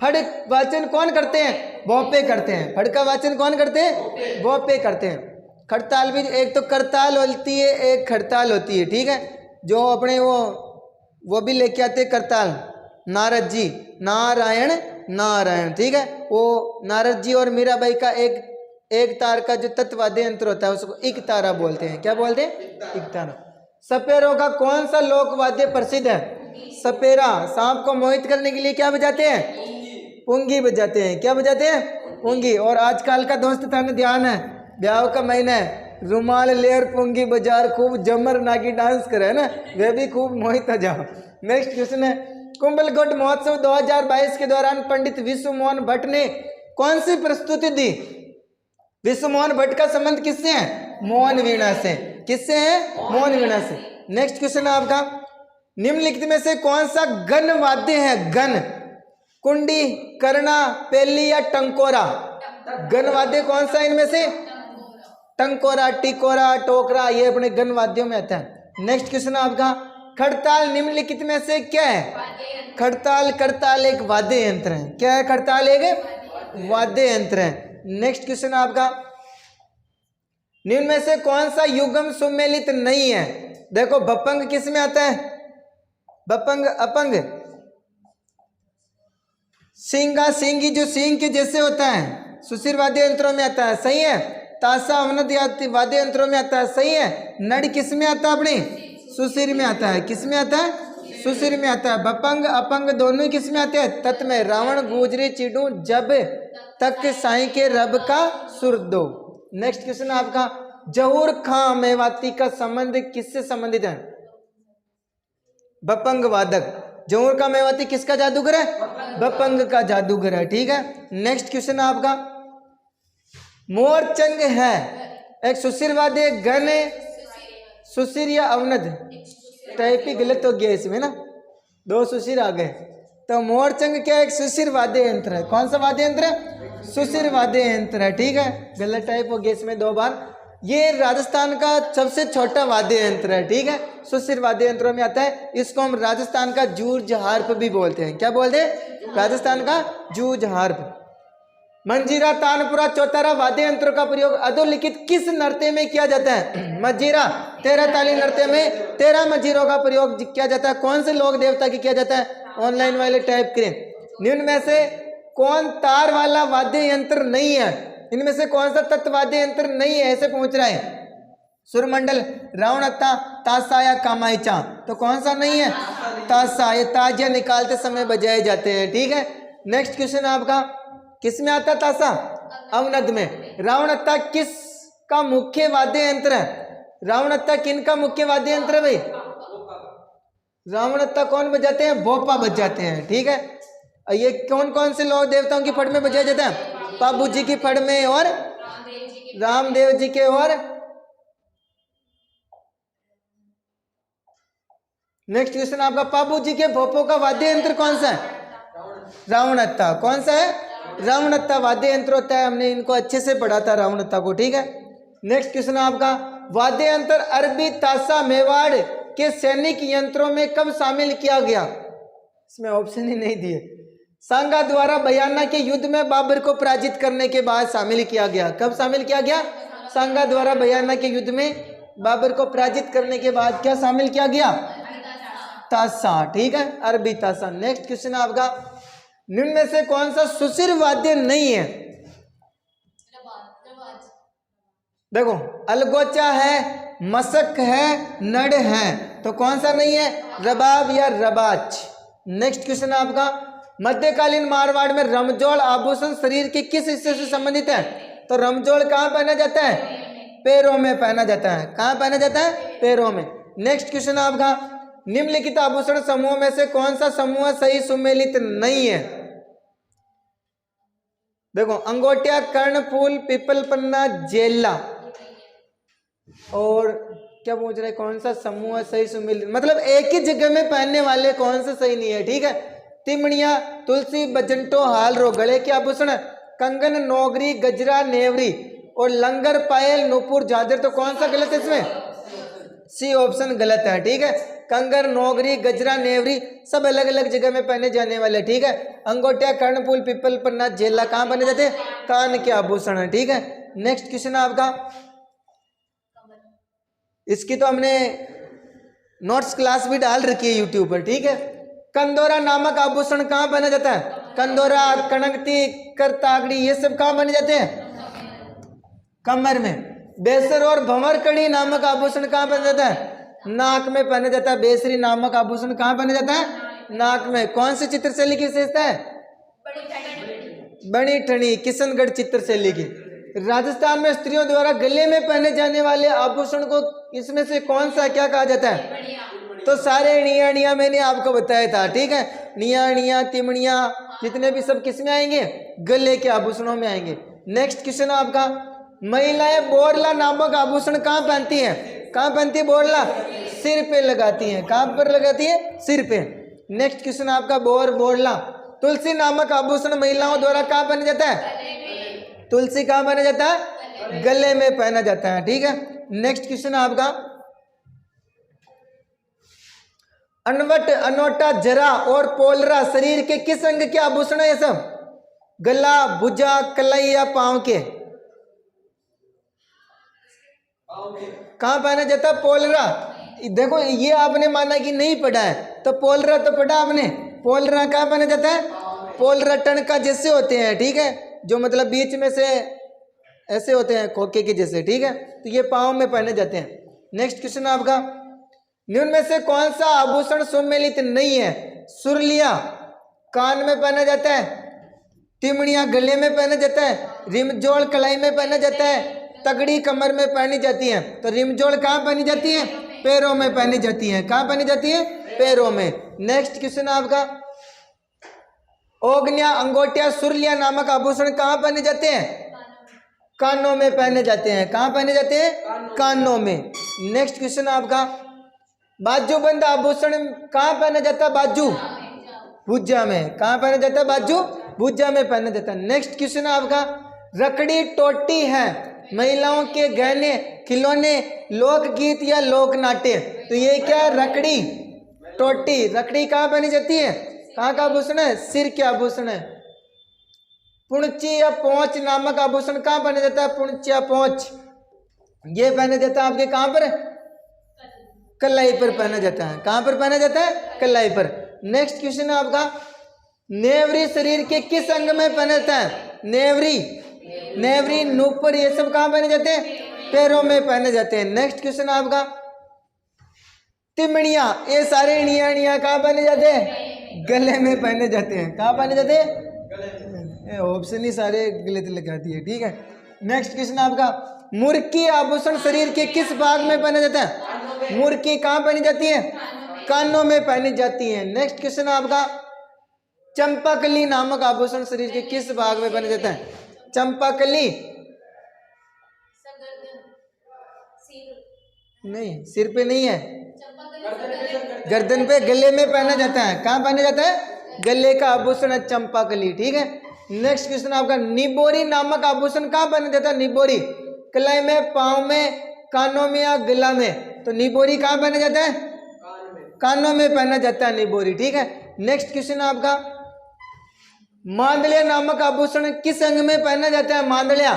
फड़ वाचन कौन करते हैं? भोपे करते हैं। फड़ का वाचन कौन करते हैं? भोपे करते हैं। खड़ताल भी एक तो करताल होती है, एक खड़ताल होती है, ठीक है। जो अपने वो भी लेके आते हैं करताल, नारद जी, नारायण नारायण, ठीक है। वो नारद जी और मीराबाई का एक तार का जो तत्वाद्य यंत्र होता है उसको इक तारा बोलते हैं। क्या बोलते हैं? इक तारा। सपेरों का कौन सा लोक वाद्य प्रसिद्ध है? सपेरा। सांप को मोहित करने के लिए क्या बजाते हैं? पुंगी बजाते हैं। क्या बजाते हैं? पुंगी। और आजकल का दोस्त थाने ध्यान है, ब्याह का महीना है, रुमाल लेर पुंगी बाजार खूब जमर नागी डांस करे है ना, वे भी खूब मोहित हो जाओ। नेक्स्ट क्वेश्चन है, कुंभलगढ़ महोत्सव 2022 के दौरान पंडित विश्व मोहन भट्ट ने कौन सी प्रस्तुति दी? विश्व मोहन भट्ट का संबंध किससे है? मोहन वीणा से। किससे है? मोहन वीणा से। नेक्स्ट क्वेश्चन है आपका, निम्नलिखित में से कौन सा गण वाद्य है? गण, कुंडी, करना, पेली या टंकोरा? गण वाद्य कौन सा इनमें से? टंकोरा, टिकोरा, टोकरा, ये अपने गण वाद्यों में आता है। नेक्स्ट क्वेश्चन है आपका, खड़ताल निम्नलिखित में से क्या है? खड़ताल, करताल एक वाद्य यंत्र है। क्या है? खड़ताल एक वाद्य यंत्र है। नेक्स्ट क्वेश्चन आपका, निम्न में से कौन सा युग्म सुमेलित नहीं है? देखो बपंग किस में आता है? बपंग, अपंग, सिंगा, सिंगी जो सिंह के जैसे होता है, सुशिर वाद्य यंत्रों में आता है। सही है। तासा, अवनद वाद्य यंत्रों में आता है। सही है। नड़ किस में आता है? अपने सुशिर में आता है। किस में आता है? सुशिर में आता है। बपंग अपंग दोनों किस में आते हैं? तत् में। रावण गुजरी चिड़ू जब तक साई के रब का सुर दो। नेक्स्ट क्वेश्चन आपका, जहूर खां मेवाती का संबंध किससे संबंधित है? बपंग वादक। जहूर का मेवाती किसका जादूगर है? बपंग का जादूगर है। ठीक है। नेक्स्ट क्वेश्चन आपका, मोरचंग है एक सुशिर वाद्य गण है, सुशिर या अवनद? टाइपिंग गलत हो गया इसमें ना, दो सुशिर आ गए। तो मोरचंग क्या एक सुशिर वाद्य यंत्र है। कौन सा वाद्य यंत्र है? सुशिर वाद्य यंत्र है। ठीक है, गलत टाइप हो गया इसमें दो बार। ये राजस्थान का सबसे छोटा वाद्य यंत्र है। ठीक है, सुशिर वाद्य यंत्रों में आता है। इसको हम राजस्थान का जूझ हार्प भी बोलते हैं। क्या बोलते हैं? राजस्थान का जूझ हार्प। मंजीरा, तानपुरा, चौतारा वाद्य यंत्रों का प्रयोग अधोलिखित किस नृत्य में किया जाता है? मंजीरा, 13 ताली नृत्य में 13 मंजीरों का प्रयोग किया जाता है। कौन से लोक देवता की किया जाता है? ऑनलाइन वाले टाइप करें। निम्न में से कौन तार वाला वाद्य यंत्र नहीं है? इनमें से कौन सा तत्वाद्य यंत्र नहीं है, ऐसे पूछ रहा है। सुरमंडल, रावणत्ता, तासा या कामाईचा? तो कौन सा नहीं है? तासा। ये ताजिया निकालते समय बजाए जाते हैं। ठीक है। नेक्स्ट क्वेश्चन आपका, किस में आता तासा? अवनद में। रावणत्ता किस का मुख्य वाद्य यंत्र है? रावणत्ता किन का मुख्य वाद्य यंत्र है भाई? रावणत्ता कौन बजाते हैं? भोपा बजाते हैं। ठीक है। ये कौन कौन से लोक देवताओं की फड़ में बजाया जाता है? बाबू जी की फड़ में और रामदेव जी के। और नेक्स्ट क्वेश्चन आपका, बाबू जी के भोपों का वाद्य यंत्र कौन सा है? रावणत्ता। कौन सा है? रावणत्ता वाद्य यंत्र होता है। हमने इनको अच्छे से पढ़ा था रावणत्ता को। ठीक है। नेक्स्ट क्वेश्चन आपका, वाद्य यंत्र अरबी तासा मेवाड़ के सैनिक यंत्रों में कब शामिल किया गया? इसमें ऑप्शन ही नहीं दिए। सांगा द्वारा बयाना के युद्ध में बाबर को पराजित करने के बाद शामिल किया गया। कब शामिल किया गया? सांगा द्वारा बयाना के युद्ध में बाबर को पराजित करने के बाद क्या शामिल किया गया? तासा। ठीक है, अरबी तासा। नेक्स्ट क्वेश्चन आपका, निम्न में से कौन सा सुशिर वाद्य नहीं है? देखो, अलगोचा है, मशक है, नड़ है। तो कौन सा नहीं है? रबाब या रबाच। नेक्स्ट क्वेश्चन आपका, मध्यकालीन मारवाड़ में रमजोड़ आभूषण शरीर के किस हिस्से से संबंधित है? तो रमजोड़ कहाँ पहना जाता है? पैरों में पहना जाता है। कहाँ पहना जाता है? पैरों में। नेक्स्ट क्वेश्चन आपका, निम्नलिखित आभूषण समूह में से कौन सा समूह सही सुमेलित नहीं है? देखो, अंगोटिया, कर्णफूल, पीपल पन्ना, जेला। और क्या पूछ रहे, कौन सा समूह सही सुमेलित, मतलब एक ही जगह में पहनने वाले कौन सा सही नहीं है। ठीक है, तिमड़िया, तुलसी, बजंटो, हाल रो। गले के आभूषण, कंगन, नौगरी, गजरा, नेवरी और लंगर, पायल, नूपुर, झाजर। तो कौन सा गलत है इसमें? सी ऑप्शन गलत है। ठीक है, कंगर, नौगरी, गजरा, नेवरी सब अलग अलग जगह में पहने जाने वाले। ठीक है, अंगोटिया, कर्णफूल, पीपल पन्ना, जेला कहाँ पहने जाते हैं? कान के आभूषण है। ठीक है। नेक्स्ट क्वेश्चन आपका, इसकी तो हमने नोट्स क्लास भी डाल रखी है यूट्यूब पर। ठीक है, कंदोरा नामक आभूषण कहाँ पहना जाता है? कंदोरा, कणकती, करतागड़ी, ये सब कहाँ पहने जाते हैं? कमर में। बेसर और भंवर कड़ी नामक आभूषण कहाँ पहना जाता है? नाक में पहना जाता है। बेसरी नामक आभूषण कहाँ पहना जाता है? नाक में। कौन सी चित्रशैली की विशेषता है? बड़ी ठनी, किशनगढ़ चित्रशैली की। राजस्थान में स्त्रियों द्वारा गले में पहने जाने वाले आभूषण को इसमें से कौन सा क्या कहा जाता है? तो सारे निया निया मैंने आपको बताया था, ठीक है। निया निया, तिमड़िया, जितने भी सब किस में आएंगे? गले के आभूषणों में आएंगे। नेक्स्ट क्वेश्चन आपका, महिलाएं बोरला नामक आभूषण कहाँ पहनती हैं? कहाँ पहनती है बोरला? सिर पे लगाती हैं। कहाँ पर लगाती है? सिर पे। नेक्स्ट क्वेश्चन आपका, बोरला। तुलसी नामक आभूषण महिलाओं द्वारा कहाँ पहना जाता है? तुलसी कहाँ पहना जाता है? गले में पहना जाता है, ठीक है। नेक्स्ट क्वेश्चन आपका, अनवट, अनोटा, जरा और पोलरा शरीर के किस अंग के आभूषण है? ये सब गला, भुजा, कलाई या पांव के? कहाँ पहना जाता है? पोलरा। देखो ये आपने माना कि नहीं पढ़ा है, तो पोलरा तो पढ़ा आपने। पोलरा कहाँ पहना जाता है? पोलरा टणका जैसे होते हैं, ठीक है, जो मतलब बीच में से ऐसे होते हैं खोखे के जैसे, ठीक है, तो ये पाँव में पहने जाते हैं। नेक्स्ट क्वेश्चन आपका, निम्न में से कौन सा आभूषण सुमेलित नहीं है? सुरलिया कान में पहना जाता है, तिमड़िया गले में पहना जाता है, रिमजोड़ कलाई में पहना जाता है, तगड़ी कमर में पहनी जाती है। तो रिमजोड़ कहाँ पहनी जाती है? पैरों में पहनी जाती है। कहाँ पहनी जाती है? पैरों में। नेक्स्ट क्वेश्चन आपका, ओगनिया, अंगोटिया, सुरलिया नामक आभूषण कहाँ पहने जाते हैं? कानों में पहने जाते हैं। कहाँ पहने जाते हैं? कानों में। नेक्स्ट क्वेश्चन आपका, बाजूबंद आभूषण कहाँ पहना जाता है? बाजू, भुजा में। कहाँ पहना जाता है? बाजू, भुजा में पहना जाता है। नेक्स्ट क्वेश्चन आपका, रकड़ी टोटी है महिलाओं के गहने, खिलौने, लोकगीत या लोक नाट्य? तो ये क्या है? रकड़ी टोटी। रकड़ी कहाँ पहनी जाती है? कहाँ का आभूषण है? सिर के आभूषण है। पुणची या पोंछ नामक आभूषण कहाँ पहना जाता है? पुणच या पोंछ, ये पहना जाता है आपके कहाँ पर? कलाई पर पहना जाता है। कहाँ पर पहना जाता है? कलाई पर। नेक्स्ट क्वेश्चन है आपका, नेवरी शरीर के किस अंग में पहना जाता है? नेवरी, नेवरी, नूपुर, ये सब कहाँ पहने जाते हैं? पैरों में पहने जाते हैं। नेक्स्ट क्वेश्चन आपका, तिमड़िया, ये सारे इणिया कहाँ पहने जाते हैं? गले में पहने जाते हैं। कहाँ पहने जाते हैं? ऑप्शन ही सारे गले तक लगाती है, ठीक है। नेक्स्ट क्वेश्चन आपका, मुर्की आभूषण शरीर के किस भाग में पहना जाता है? मुर्की कहाँ पहनी जाती है? कानों में पहनी जाती है। नेक्स्ट क्वेश्चन आपका, चंपाकली नामक आभूषण शरीर के किस भाग में पहना जाता है? चंपाकली नहीं, सिर पे नहीं है, गर्दन पे, गले में पहना जाता है। कहाँ पहना जाता है? गले का आभूषण है चंपाकली, ठीक है। नेक्स्ट क्वेश्चन आपका, निबोरी नामक आभूषण कहाँ पहना जाता है? निबोरी कलाई में, पाँव में, कानों में या गला में? तो निबोरी कहाँ पहना जाता है? कानों में पहना जाता है निबोरी, ठीक है। नेक्स्ट क्वेश्चन आपका, मांदलिया नामक आभूषण किस अंग में पहना जाता है? मांदलिया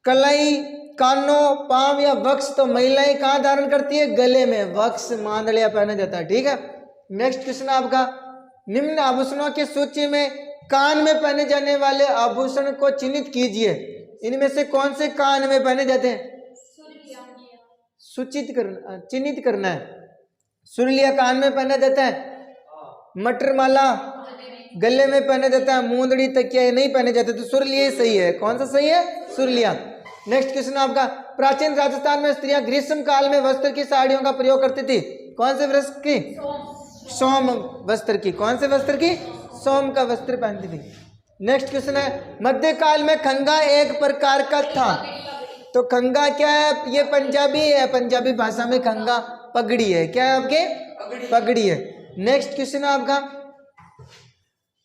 कलाई, कानों, पांव या वक्ष? तो महिलाएं कहाँ धारण करती है? गले में, वक्ष, मांदलिया पहना जाता है, ठीक है। नेक्स्ट क्वेश्चन आपका, निम्न आभूषणों की सूची में कान में पहने जाने वाले आभूषण को चिन्हित कीजिए। इनमें से कौन से कान में पहने जाते हैं? सूचित करना, चिन्हित करना है। सुरलिया कान में पहना जाता है, मटरमाला गले में पहना जाता है, मूंदड़ी, तकिया नहीं पहने जाते। तो सुरलिया सही है। कौन सा सही है? सुरलिया। नेक्स्ट क्वेश्चन आपका, प्राचीन राजस्थान में स्त्रियां ग्रीष्म काल में वस्त्र की साड़ियों का प्रयोग करती थी। कौन से वस्त्र की? सोम वस्त्र की। कौन से वस्त्र की? सोम का वस्त्र पहनती थी। नेक्स्ट क्वेश्चन है, मध्यकाल में खंगा एक प्रकार का था। तो खंगा क्या है? ये पंजाबी है, पंजाबी भाषा में खंगा पगड़ी है। क्या है आपके? पगड़ी है। नेक्स्ट क्वेश्चन है आपका,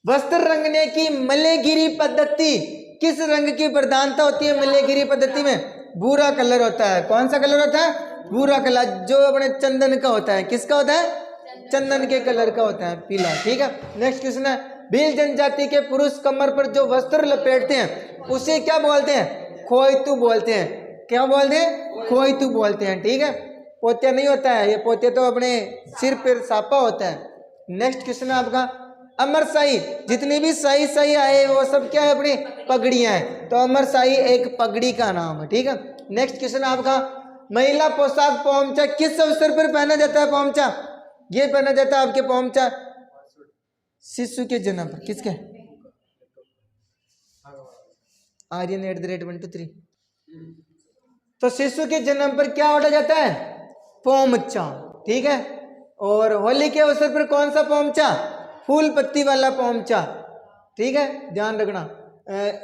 वस्त्र रंगने की मल्लेगिरी पद्धति किस रंग की प्रधानता होती है? मल्लेगिरी पद्धति में भूरा कलर होता है। कौन सा कलर होता है? भूरा कलर, जो अपने चंदन का होता है। किसका होता है? चंदन के कलर का होता है, पीला, ठीक है। नेक्स्ट क्वेश्चन है, भील जनजाति के पुरुष कमर पर जो वस्त्र लपेटते हैं उसे क्या बोलते हैं? खोइतू बोलते हैं। क्या बोलते हैं? खोइतू बोलते हैं, ठीक है। पोतिया नहीं होता है, ये पोतिया तो अपने सिर पर सापा होता है। नेक्स्ट क्वेश्चन है आपका अमर शाही, जितनी भी शाही शाही आए वो सब क्या है अपनी पगड़ियां हैं, तो अमर शाही एक पगड़ी का नाम है, ठीक है। नेक्स्ट क्वेश्चन है आपका महिला पोशाक पोमचा किस अवसर पर पहना जाता है? पोमचा ये पहना जाता है आपके पोमचा शिशु के जन्म पर, किसके? Aryan@123। तो शिशु के जन्म पर क्या ओढ़ा जाता है? पोमचा, ठीक है। और होली के अवसर पर कौन सा पोमचा? फूल पत्ती वाला पोमचा, ठीक है, ध्यान रखना।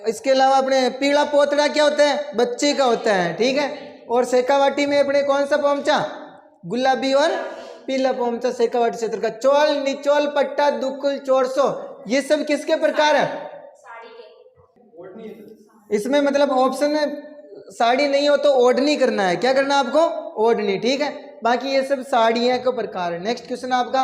इसके अलावा अपने पीला पोतड़ा क्या होता है? बच्चे का होता है, ठीक है। और शेखावाटी में अपने कौन सा पोमचा? गुलाबी और पीला पोमचा शेखावाटी क्षेत्र का। चोल, निचोल, पट्टा, दुकुल, चोरसो, ये सब किसके प्रकार है? इसमें मतलब ऑप्शन है साड़ी नहीं हो तो ओढ़नी करना है, क्या करना है आपको? ओढ़नी, ठीक है। बाकी ये सब साड़ियां का प्रकार है। नेक्स्ट क्वेश्चन आपका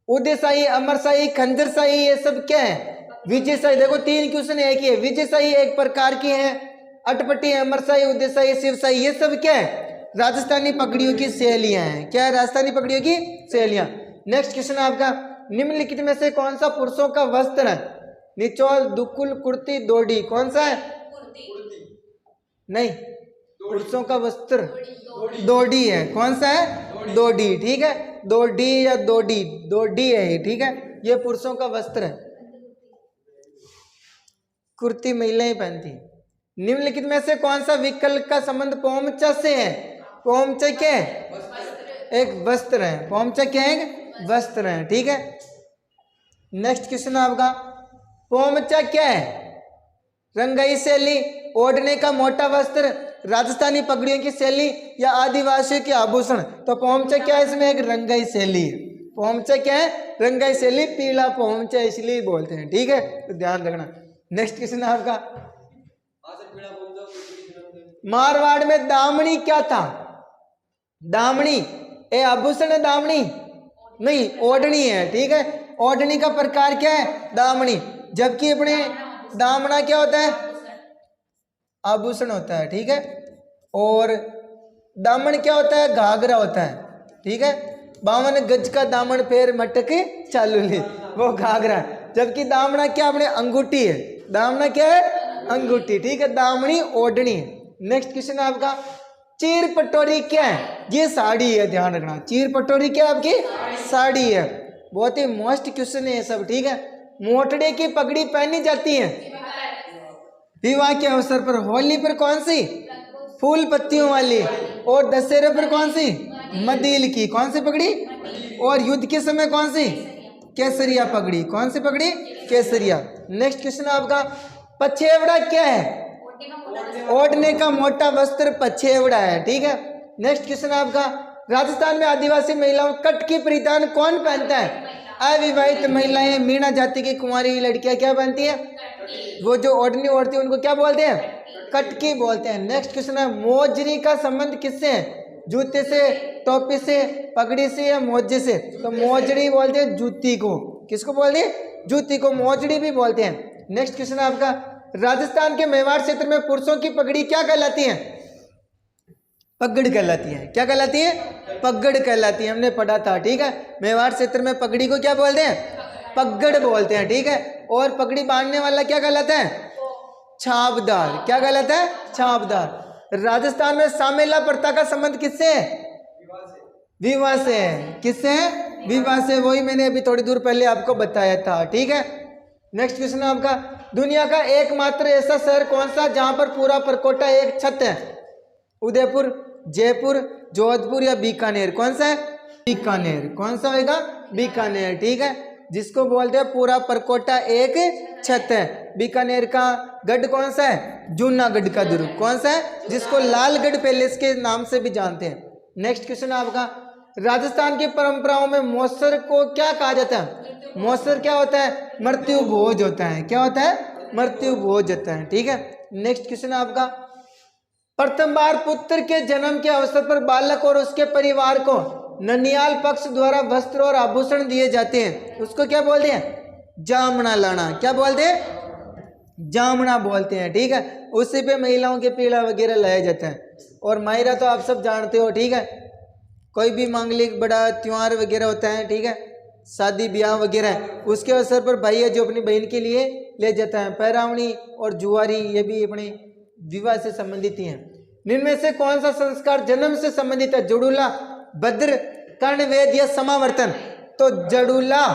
उदय शाही, अमर शाही, खंजर शाही, ये सब क्या है? विजय शाही। देखो 3 क्वेश्चन एक ही है। विजय शाही एक प्रकार की है, अटपटी, अमर शाही, उदय शाही, शिव शाही, ये सब क्या है? राजस्थानी पगड़ियों की शैलियां हैं। क्या है? राजस्थानी पगड़ियों की शैलियां। नेक्स्ट क्वेश्चन आपका निम्नलिखित में से कौन सा पुरुषों का वस्त्र है? निचोल, दुकुल, कुर्ती, दोडी, कौन सा है? नहीं, पुरुषों का वस्त्र दोडी है। कौन सा है? दोडी, ठीक है। दोडी या दोडी, दोडी है ये, ठीक है। ये पुरुषों का वस्त्र है, कुर्ती महिलाएं पहनती। निम्नलिखित में से कौन सा विकल्प का संबंध पोमचा से है? पोमचा क्या है? एक वस्त्र है। पोमचा क्या है? वस्त्र है, ठीक है। नेक्स्ट क्वेश्चन आपका पोमचा क्या है? रंगाई शैली, ओढ़ने का मोटा वस्त्र, राजस्थानी पगड़ियों की शैली या आदिवासियों के आभूषण। तो पोमचा क्या है? इसमें एक रंगाई शैली है। पोमचा क्या है? रंगाई शैली, पीला पोमचा इसलिए बोलते हैं, ठीक है, तो ध्यान रखना। नेक्स्ट क्वेश्चन है आपका मारवाड़ में दामनी क्या था? दामनी ए आभूषण है? दामनी नहीं, ओढ़नी है, ठीक है। ओढ़नी का प्रकार क्या है? दामनी। जबकि अपने दामना क्या होता है? आभूषण होता है, ठीक है। और दामन क्या होता है? घाघरा होता है, ठीक है। 52 गज का दामन फेर मटक चालू ली, वो घाघरा है। जबकि दामना क्या? अपने अंगूठी है। दामना क्या है? अंगूठी, ठीक है। दामनी ओढ़नी है। नेक्स्ट क्वेश्चन आपका चीर पटोरी क्या है? ये साड़ी है, ध्यान रखना। चीर पटोरी क्या आपकी? साड़ी है। बहुत ही मोस्ट क्वेश्चन है ये सब, ठीक है। मोटड़े की पगड़ी पहनी जाती है विवाह के अवसर पर। होली पर कौन सी? फूल पत्तियों वाली। और दशहरे पर कौन सी? मदील की। कौन सी पगड़ी? और युद्ध के समय कौन सी? केसरिया पगड़ी। कौन सी पगड़ी? केसरिया। नेक्स्ट क्वेश्चन आपका पछेवड़ा क्या है? ओढ़ने का मोटा वस्त्र पछेवड़ा है, ठीक है। नेक्स्ट क्वेश्चन आपका राजस्थान में आदिवासी महिलाओं कट की परिधान कौन पहनता है? अविवाहित महिलाएं, मीणा जाति की कुंवारी लड़कियां क्या पहनती है? वो जो ओढ़नी ओढ़ती है उनको क्या बोलते हैं? कटकी बोलते हैं। नेक्स्ट क्वेश्चन है मोजरी का संबंध किससे है? जूते से, टोपी से, पगड़ी से या मोजे से? तो मोजड़ी बोलते हैं जूती को। किसको बोलते हैं? जूती को मोजड़ी भी बोलते हैं। नेक्स्ट क्वेश्चन आपका राजस्थान के मेवाड़ क्षेत्र में पुरुषों की पगड़ी क्या कहलाती है? पगड़ कहलाती है। क्या कहलाती है? पगड़ कहलाती है, हमने पढ़ा था, ठीक है। मेवाड़ क्षेत्र में पगड़ी को क्या बोलते हैं? पगड़ बोलते हैं, ठीक है। और पगड़ी बांधने वाला क्या कहलाता है? छाबदार। क्या कहलाता है? छाबदार। राजस्थान में सामेला प्रथा का संबंध किससे है? विवाह से है। किससे है? विवाह से। वही मैंने अभी थोड़ी दूर पहले आपको बताया था, ठीक है। नेक्स्ट क्वेश्चन है आपका दुनिया का एकमात्र ऐसा शहर कौन सा जहां पर पूरा परकोटा एक छत है? उदयपुर, जयपुर, जोधपुर या बीकानेर? कौन सा है? बीकानेर। कौन सा होगा? बीकानेर, ठीक है। जिसको बोलते हैं पूरा परकोटा एक छत है। बीकानेर का गढ़ कौन सा है? जूनागढ़ का दुर्ग। कौन सा है? जिसको लालगढ़ पैलेस के नाम से भी जानते हैं। नेक्स्ट क्वेश्चन आपका राजस्थान की परंपराओं में मौसर को क्या कहा जाता है? मौसर क्या होता है? मृत्यु भोज होता है। क्या होता है? मृत्यु भोज होता है, ठीक है। नेक्स्ट क्वेश्चन आपका प्रथम बार पुत्र के जन्म के अवसर पर बालक और उसके परिवार को ननियाल पक्ष द्वारा वस्त्र और आभूषण दिए जाते हैं, उसको क्या बोलते हैं? जामना लाना। क्या बोलते हैं? जामना बोलते हैं, ठीक है। उसी पे महिलाओं के पीड़ा वगैरह लाया जाता है। और मायरा तो आप सब जानते हो, ठीक है। कोई भी मांगलिक बड़ा त्योहार वगैरह होता है, ठीक है, शादी ब्याह वगैरह, उसके अवसर पर भाई है जो अपनी बहन के लिए ले जाता है। पैरावणी और जुआरी ये भी अपने विवाह से संबंधित ही हैं। निम्न में से कौन सा संस्कार जन्म से संबंधित है? जड़ूला, भद्र, कर्ण, वेद या समावर्तन? तो जड़ूला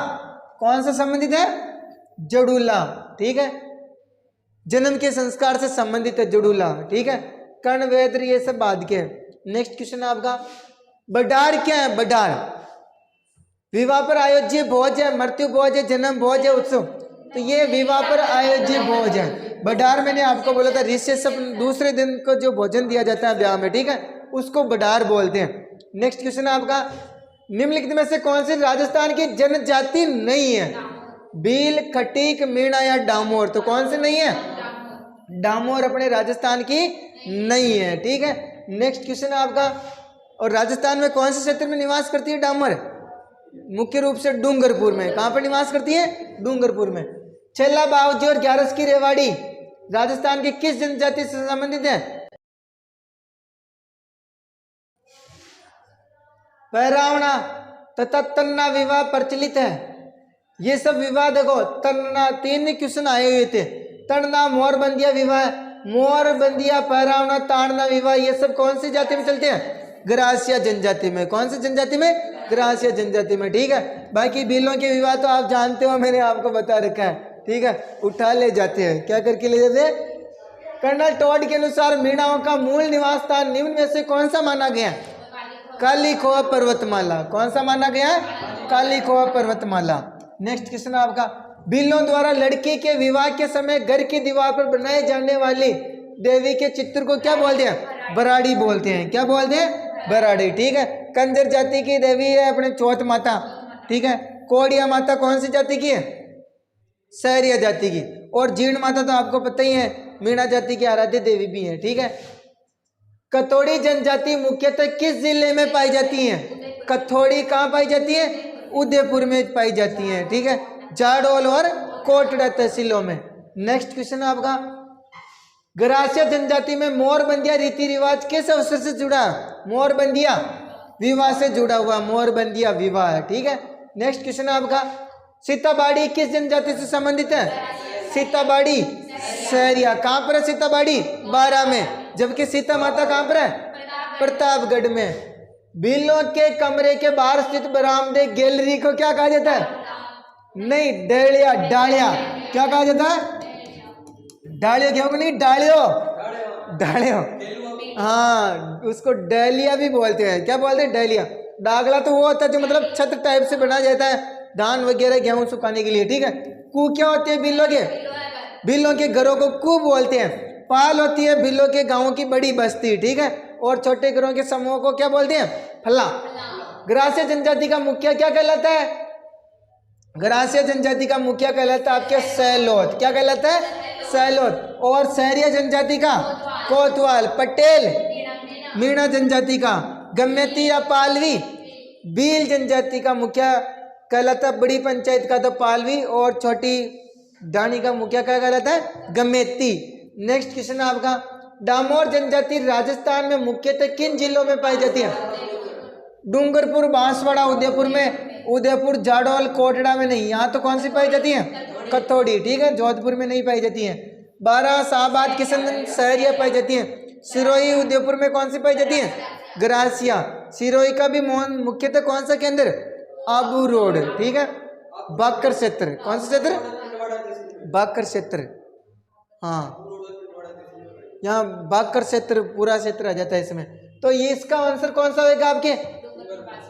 कौन सा संबंधित है? जड़ूला, ठीक है, जन्म के संस्कार से संबंधित है जड़ूला, ठीक है। कर्ण, वेद ये सब बाद के। नेक्स्ट क्वेश्चन आपका, बडार क्या है? बडार विवाह पर आयोज्य भोज है, मृत्यु भोज है, जन्म भोज है, उत्सव? तो ये विवाह पर आयोज्य भोज है। बडार मैंने आपको बोला था रिसेप्शन, दूसरे दिन को जो भोजन दिया जाता है ब्याह में, ठीक है, उसको बडार बोलते हैं। नेक्स्ट क्वेश्चन आपका, निम्नलिखित में से कौन सी राजस्थान की जनजाति नहीं है? भील, खटीक, मीणा या डामोर? तो कौन सी नहीं है? डामोर अपने राजस्थान की नहीं है, ठीक है। नेक्स्ट क्वेश्चन आपका, और राजस्थान में कौन से क्षेत्र में निवास करती है डामर? मुख्य रूप से डूंगरपुर में। कहां पर निवास करती है? डूंगरपुर में। छेला बावजी और ग्यारस की रेवाड़ी राजस्थान की किस जनजाति से संबंधित है? पैरावणा तथा तन्ना विवाह प्रचलित है। ये सब विवाह देखो, तन्ना, 3 क्वेश्चन आए हुए थे। तन्ना मोरबंदिया विवाह, मोरबंदिया, पैरावणा, ताड़ना विवाह, ये सब कौन सी जाति में चलते हैं? ग्रासिया जनजाति में। कौन सी जनजाति में? ग्रासिया जनजाति में, ठीक है। बाकी भीलों के विवाह तो आप जानते हो, मैंने आपको बता रखा है, ठीक है। उठा ले जाते हैं, क्या करके ले जाते हैं? कर्नल टॉड के अनुसार मीणाओं का मूल निवास स्थान निम्न में से कौन सा माना गया? काली खोआ पर्वतमाला। कौन सा माना गया? काली खोआ पर्वतमाला। नेक्स्ट क्वेश्चन आपका, भीलों द्वारा लड़की के विवाह के समय घर की दीवार पर बनाए जाने वाली देवी के चित्र को क्या बोलते हैं? बराड़ी बोलते हैं। क्या बोलते हैं? बराड़ी, ठीक है। कंजर जाति की देवी है अपने चौथ माता, ठीक है। कोड़िया माता कौन सी जाति की है? सहरिया जाति की। और जीर्ण माता तो आपको पता ही है, मीणा जाति की आराध्य देवी भी है, ठीक है। कथोड़ी जनजाति मुख्यतः किस जिले में पाई जाती है? कथोड़ी कहाँ पाई जाती है? उदयपुर में पाई जाती है, ठीक है। जाडोल और कोटड़ा तहसीलों में। नेक्स्ट क्वेश्चन आपका, ग्रासिया जनजाति में मोरबंदिया रीति रिवाज किस अवसर से जुड़ा? मोरबंदिया विवाह से जुड़ा हुआ मोरबंदिया विवाह है, ठीक है। नेक्स्ट क्वेश्चन आपका, सीताबाड़ी किस जनजाति से संबंधित है? सीताबाड़ी सहरिया। कहाँ पर है सीताबाड़ी? बारा में। जबकि सीता माता कहाँ पर है? प्रतापगढ़ में। भीलों के कमरे के बाहर स्थित बरामदे गैलरी को क्या कहा जाता है? नहीं, डालिया, डालिया। क्या कहा जाता है? डालियो, क्या होगा? नहीं, डालियो, डालियो, हाँ, उसको डालिया भी बोलते हैं। क्या बोलते हैं? डालिया। डागला तो वो होता है जो मतलब छत टाइप से बना जाता है धान वगैरह गेहूं सुखाने के लिए, ठीक है। कू क्या होती है भीलों के? भीलों के घरों को कू बोलते हैं। पाल होती है भीलों के गांवों की बड़ी बस्ती, ठीक है। और छोटे घरों के समूह को क्या बोलते हैं? फल्ला। ग्रासिया जनजाति का मुखिया क्या कहलाता है? ग्रासिया जनजाति का मुखिया कहलाता है आपके सैलोत। क्या कहलाता है? सैलोत। और सहरिया जनजाति का कोतवाल। पटेल मीणा जनजाति का गम्यती या पालवी। भील जनजाति का मुखिया कहलाता है बड़ी पंचायत का तो पालवी, और छोटी डाणी का मुखिया क्या कहलाता है? गम्यती। नेक्स्ट क्वेश्चन आपका, डामोर जनजाति राजस्थान में मुख्यतः किन जिलों में पाई जाती है? डूंगरपुर, बांसवाड़ा, उदयपुर में। उदयपुर, जाडौल, कोटड़ा में नहीं। यहाँ तो कौन सी पाई जाती है? कथौड़ी, ठीक है। जोधपुर में नहीं पाई जाती है। बारह, शाहबाद, किशनगंज, सहरिया पाई जाती है। सिरोही, उदयपुर में कौन सी पाई जाती है? ग्रासिया। सिरोही का भी मुख्यतः कौन सा केंद्र? आबू रोड, ठीक है। बाकर क्षेत्र। कौन सा क्षेत्र? बाकर क्षेत्र, हाँ, यहाँ बाकर क्षेत्र पूरा क्षेत्र आ जाता है इसमें। तो ये इसका आंसर कौन सा होगा आपके?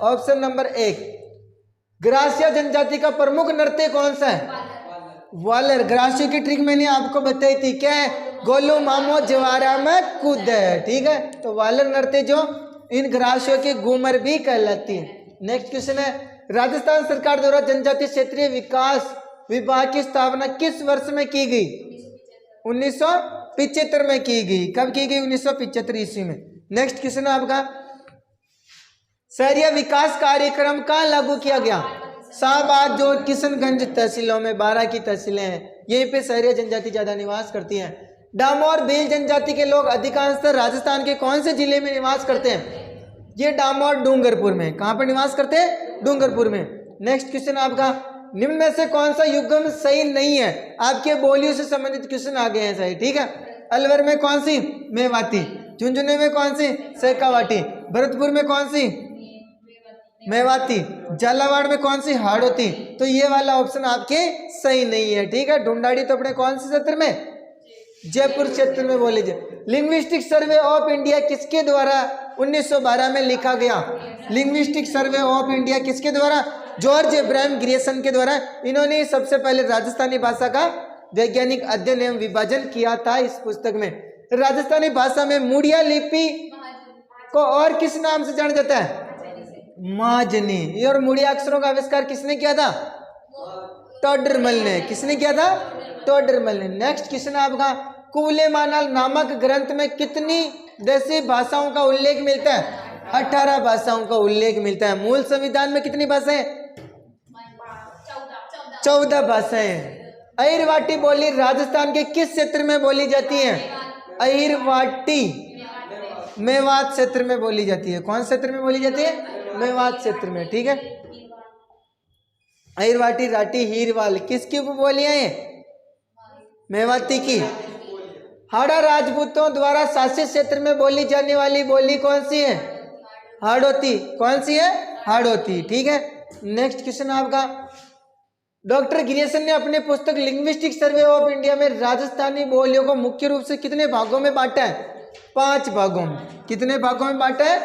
Option number 1। ग्रासिया जनजाति का प्रमुख नृत्य कौन सा है? वालर। ग्रासियों की ट्रिक मैंने आपको बताई थी, क्या है? गोलू मामो जवारा में कूद है, ठीक है। तो वालर नृत्य जो इन ग्रासियों की घूमर भी कहलाती है। नेक्स्ट क्वेश्चन है, राजस्थान सरकार द्वारा जनजातीय क्षेत्रीय विकास विभाग की स्थापना किस वर्ष में की गई? 1975 में की गई। कब की गई? 1975 ईस्वी में। नेक्स्ट क्वेश्चन है आपका, शहरी विकास कार्यक्रम कहाँ लागू किया गया? शाहबाद, जो किशनगंज तहसीलों में, 12 की तहसीलें हैं, यहीं पे शहरी जनजाति ज्यादा निवास करती है। डामोर भील जनजाति के लोग अधिकांशतः राजस्थान के कौन से जिले में निवास करते हैं? ये डामोर डूंगरपुर में। कहाँ पर निवास करते हैं? डूंगरपुर में। नेक्स्ट क्वेश्चन आपका, निम्न में से कौन सा युग्म सही नहीं है? आपके बोलियों से संबंधित क्वेश्चन आ गए हैं सही, ठीक है। अलवर में कौन सी? मेवाती। झुंझुनू में कौन सी? शेखावाटी। भरतपुर में कौन सी? मेवाती। झालावाड़ में कौन सी? हाड़ौती। तो ये वाला ऑप्शन आपके सही नहीं है, ठीक है। ढूंढाड़ी तो अपने कौन से क्षेत्र में? जयपुर क्षेत्र में बोले जाए। लिंग्विस्टिक सर्वे ऑफ इंडिया किसके द्वारा 1912 में लिखा गया? लिंग्विस्टिक सर्वे ऑफ इंडिया किसके द्वारा? जॉर्ज एब्राहम ग्रियर्सन के द्वारा। इन्होंने सबसे पहले राजस्थानी भाषा का वैज्ञानिक अध्ययन एवं विभाजन किया था इस पुस्तक में। राजस्थानी भाषा में मुड़िया लिपि को और किस नाम से जाना जाता है? माजनी। और मुड़िया अक्षरों का आविष्कार किसने किया था? टोडरमल ने। किसने किया था? टोडरमल ने। नेक्स्ट क्वेश्चन आपका, कुवलेमानल नामक ग्रंथ में कितनी देशी भाषाओं का उल्लेख मिलता है? 18 भाषाओं का उल्लेख मिलता है। मूल संविधान में कितनी भाषाएं? 14 भाषाएं। अहिरवाटी बोली राजस्थान के किस क्षेत्र में बोली जाती है? अहिरवाटी मेवात क्षेत्र में बोली जाती है। कौन क्षेत्र में बोली जाती है? मेवात क्षेत्र में, ठीक है। अहिरवाटी, राठी, हीरवाल किसकी उपबोलियां हैं? मेवाती की। हाड़ा राजपूतों द्वारा शासित क्षेत्र में बोली जाने वाली बोली कौन सी है? हाड़ौती। कौन सी है? हाड़ौती, ठीक है। नेक्स्ट क्वेश्चन आपका, डॉक्टर ग्रियर्सन ने अपने पुस्तक लिंग्विस्टिक सर्वे ऑफ इंडिया में राजस्थानी बोलियों को मुख्य रूप से कितने भागों में बांटा है? 5 भागों में। कितने भागों में बांटा है?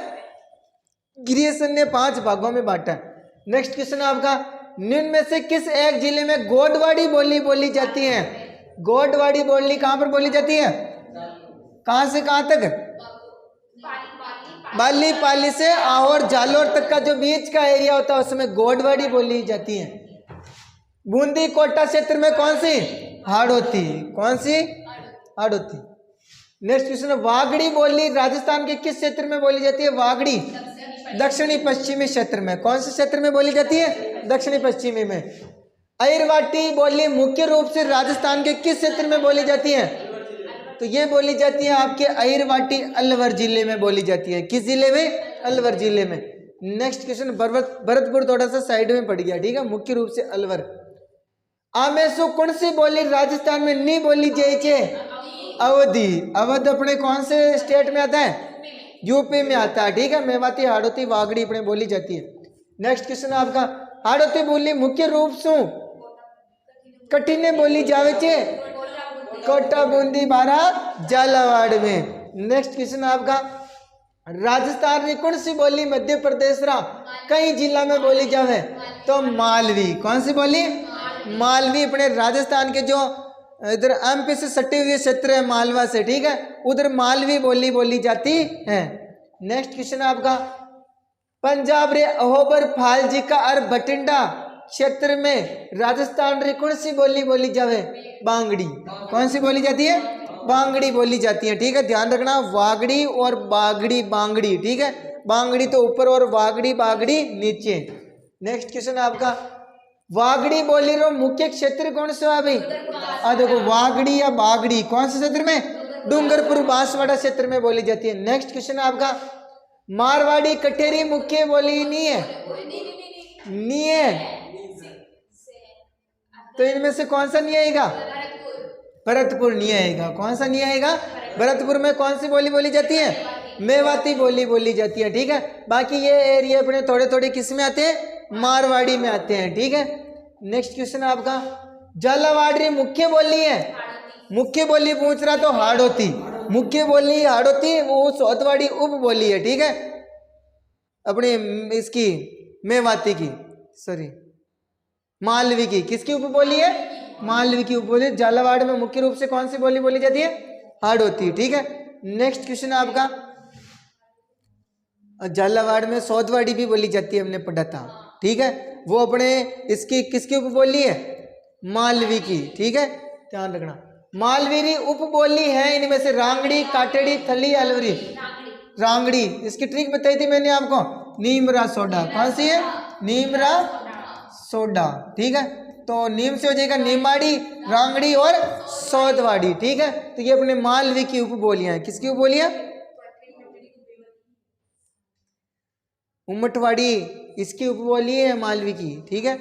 ग्रियर्सन ने 5 भागों में बांटा है। नेक्स्ट क्वेश्चन आपका, निम्न में से किस एक जिले में गोडवाड़ी बोली बोली जाती है? गोडवाड़ी बोली कहां पर बोली जाती है? कहां से कहां तक? बाली पाली से आहोर जालोर तक का जो बीच का एरिया होता है उसमें गोडवाड़ी बोली जाती है। बूंदी कोटा क्षेत्र में कौन सी? हाड़ौती। कौन सी? हाड़ौती। नेक्स्ट क्वेश्चन, वागड़ी बोली राजस्थान के किस क्षेत्र में बोली जाती है? वागड़ी दक्षिणी पश्चिमी क्षेत्र में। कौन से क्षेत्र में बोली जाती है? दक्षिणी पश्चिमी में। अहिरवाटी बोली मुख्य रूप से राजस्थान के किस क्षेत्र में बोली जाती है? तो ये बोली जाती है आपके अहिरवाटी अलवर जिले में बोली जाती है। किस जिले में? अलवर जिले में। नेक्स्ट क्वेश्चन, भरतपुर थोड़ा सा साइड में पड़ गया, ठीक है। मुख्य रूप से अलवर। आमेसु कौन सी बोली राजस्थान में नहीं बोली जाए? अवधि। अवध अपने कौन से स्टेट में आता है? यूपी में आता है, ठीक है। मेवाती, हाड़ौती, वागड़ी अपने बोली जाती है। नेक्स्ट क्वेश्चन आपका, हाड़ौती बोली मुख्य रूप से कठिने बोली जावे छे? कोटा, बूंदी, बारा, झालावाड़ में। नेक्स्ट क्वेश्चन आपका, राजस्थान की कौन सी बोली मध्य प्रदेश रा कई जिला में बोली जावे? तो मालवी। कौन सी बोली? मालवी अपने राजस्थान के जो इधर एमपी से सटे हुए क्षेत्र है मालवा से, ठीक है, उधर मालवी बोली बोली जाती है। नेक्स्ट क्वेश्चन आपका, पंजाब रे अहोबर फालजी का और बठिंडा क्षेत्र में राजस्थान रे कौन सी बोली बोली जावे? बांगड़ी। कौन सी बोली जाती है? बांगड़ी बोली जाती है, ठीक है। ध्यान रखना, वागड़ी और बागड़ी, बांगड़ी, ठीक है। बांगड़ी तो ऊपर और वागड़ी बागड़ी नीचे। नेक्स्ट क्वेश्चन आपका, वागड़ी बोली रो मुख्य क्षेत्र कौन सा है भाई? देखो, वागड़ी या बागड़ी कौन से क्षेत्र में? डूंगरपुर बांसवाड़ा क्षेत्र में बोली जाती है। नेक्स्ट क्वेश्चन आपका, मारवाड़ी कटेरी मुख्य बोली नहीं है? नहीं है। तो इनमें से कौन सा नहीं आएगा? भरतपुर नहीं आएगा। कौन सा नहीं आएगा? भरतपुर में कौन सी बोली बोली जाती है? मेवाती बोली बोली जाती है, ठीक है। बाकी ये एरिया अपने थोड़े थोड़े किस में आते हैं? मारवाड़ी में आते हैं, ठीक है। नेक्स्ट क्वेश्चन आपका, झालावाड़ी मुख्य बोली है? मुख्य बोली पूछ रहा तो हाड़ौती। मुख्य बोली हाड़ौती, वो सौतवाड़ी उप बोली है, ठीक है, अपनी इसकी मेवाती की, सॉरी मालवी की। किसकी उप बोली है? मालवी की उप बोली। झालावाड़ में मुख्य रूप से कौन सी बोली बोली जाती है? हाड़ौती, ठीक है। नेक्स्ट क्वेश्चन आपका, झालावाड़ में सौतवाड़ी भी बोली जाती है, हमने पढ़ा था, ठीक है। वो अपने इसकी किसकी उप बोली है? मालवी की, ठीक है। ध्यान रखना, मालवी उप बोली है इनमें से रांगड़ी, काटेड़ी, थली, अलवरी। रांगड़ी, इसकी ट्रिक बताई थी मैंने आपको, नीमरा सोडा। कौन सी है? नीमरा सोडा, ठीक है। तो नीम से हो जाएगा नीमाड़ी, रांगड़ी और सौतवाड़ी, ठीक है। तो ये अपने मालवी की उप बोलियां हैं। किसकी उप बोलियां? उमटवाड़ी, इसकी उपबोली है मालवी की, ठीक है।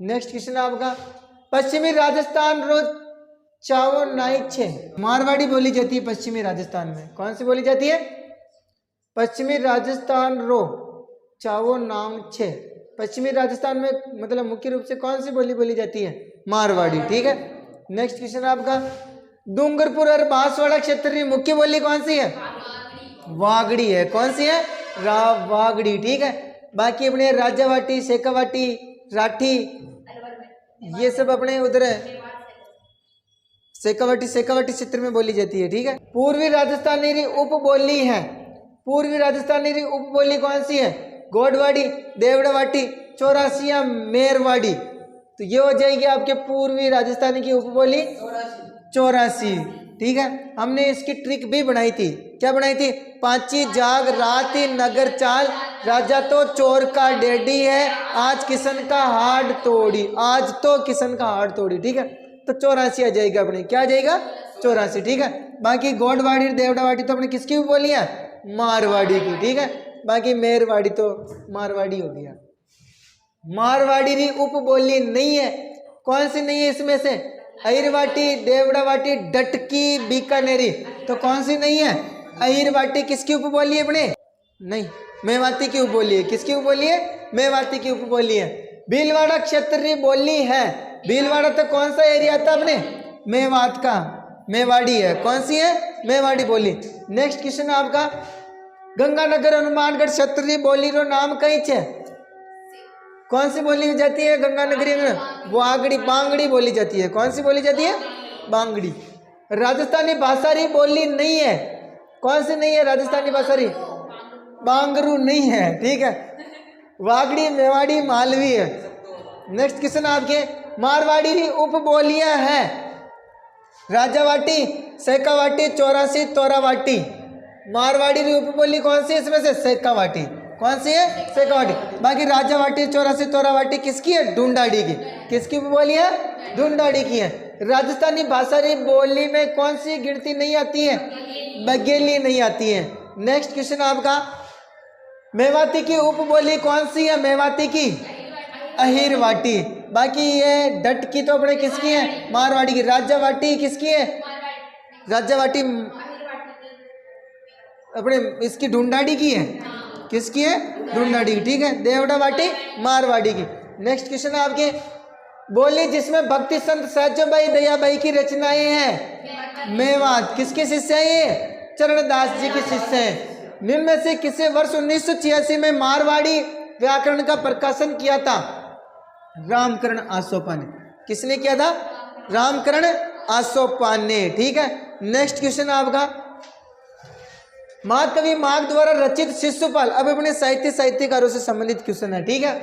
नेक्स्ट क्वेश्चन आपका, पश्चिमी राजस्थान रो चावो नाइक छे, मारवाड़ी बोली जाती है पश्चिमी राजस्थान में, कौन सी बोली जाती है? पश्चिमी राजस्थान रो चावो नाम छे, पश्चिमी राजस्थान में मतलब मुख्य रूप से कौन सी बोली बोली जाती है? मारवाड़ी, ठीक है। नेक्स्ट क्वेश्चन आपका, डूंगरपुर और बांसवाड़ा क्षेत्र की मुख्य बोली कौन सी है? वागड़ी है, कौन सी है? वागड़ी, ठीक है। बाकी अपने राजावाटी, शेखावाटी, राठी, ये सब अपने उधर है शेखावाटी क्षेत्र में बोली जाती है, ठीक है। पूर्वी राजस्थानी उपबोली है, पूर्वी राजस्थानी उपबोली कौन सी है? गोडवाड़ी, देवड़ावाटी, चौरासिया, मेरवाड़ी। तो ये हो जाएगी आपके पूर्वी राजस्थानी की उपबोली चौरासी, ठीक है। हमने इसकी ट्रिक भी बनाई थी, क्या बनाई थी? पांची जाग राती नगर चाल, राजा तो चोर का डेडी है, आज किशन का हाड़ तोड़ी, आज तो किशन का हाड़ तोड़ी, ठीक है। तो 84 आ जाएगा अपने, क्या आ जाएगा? 84, ठीक है। बाकी गोडवाड़ी देवड़ावाटी तो अपने किसकी बोली है? मारवाड़ी की, ठीक है। बाकी मेरवाड़ी तो मारवाड़ी हो गया। मारवाड़ी की उपबोली नहीं है, कौन सी नहीं है इसमें से? अहिरवाटी, देवड़ावाटी, डटकी, बीकानेरी, तो कौन सी नहीं है? अहिरवाटी किसकी उपबोली है अपने? नहीं, मेवाती की उपबोली है। किसकी उपबोली है? मेवाती की उपबोली है। भीलवाड़ा क्षेत्रीय बोली है, भीलवाड़ा तो कौन सा एरिया था अपने? मेवात का, मेवाड़ी है, कौन सी है? मेवाड़ी बोली। नेक्स्ट क्वेश्चन आपका, गंगानगर हनुमानगढ़ क्षेत्रीय बोली रो नाम कई छे, कौन सी बोली जाती है? गंगानगरी में वागड़ी, बांगड़ी बोली जाती है, कौन सी बोली जाती है? बांगड़ी। राजस्थानी भाषा री बोली नहीं है, कौन सी नहीं है राजस्थानी भाषा री? बांगरू नहीं है, ठीक है। वागड़ी, मेवाड़ी, मालवी है। नेक्स्ट क्वेश्चन आपके, मारवाड़ी की उपबोलियां हैं राजावाटी, शेखावाटी, चौरासी, तोरावाटी। मारवाड़ी की उपबोली कौन सी है इसमें से? शेखावाटी, कौन सी है? शेखावाटी। बाकी राजावाटी, चौरासी, तोरावाटी किसकी है? ढूंढाड़ी की। किसकी उपबोली है? ढूंढाड़ी की है। राजस्थानी भाषा की बोली में कौन सी गिनती नहीं आती है? बघेली नहीं आती है। नेक्स्ट क्वेश्चन आपका, मेवाती की उपबोली कौन सी है? मेवाती की अहिरवाटी। बाकी ये डट की तो अपने किसकी है? मारवाड़ी की। राजावाटी किसकी है? राजावाटी अपने इसकी ढूंढाड़ी की है, किसकी है? ढूंढाड़ी की, ठीक है। देवड़ावाटी मारवाड़ी की। नेक्स्ट क्वेश्चन आपके, बोली जिसमें भक्ति संत सहजबाई दयाबाई की रचनाएं हैं, मेवात किसके शिष्य है? ये चरणदास जी के शिष्य हैं। निम्न में से किसे वर्ष 1986 में मारवाड़ी व्याकरण का प्रकाशन किया था? रामकरण आसोपा ने। किसने किया था? रामकरण आसोपा ने, ठीक है। नेक्स्ट क्वेश्चन आपका, महाकवि माघ द्वारा रचित शिशुपाल, अब अपने साहित्यकारों से संबंधित क्वेश्चन है, ठीक है।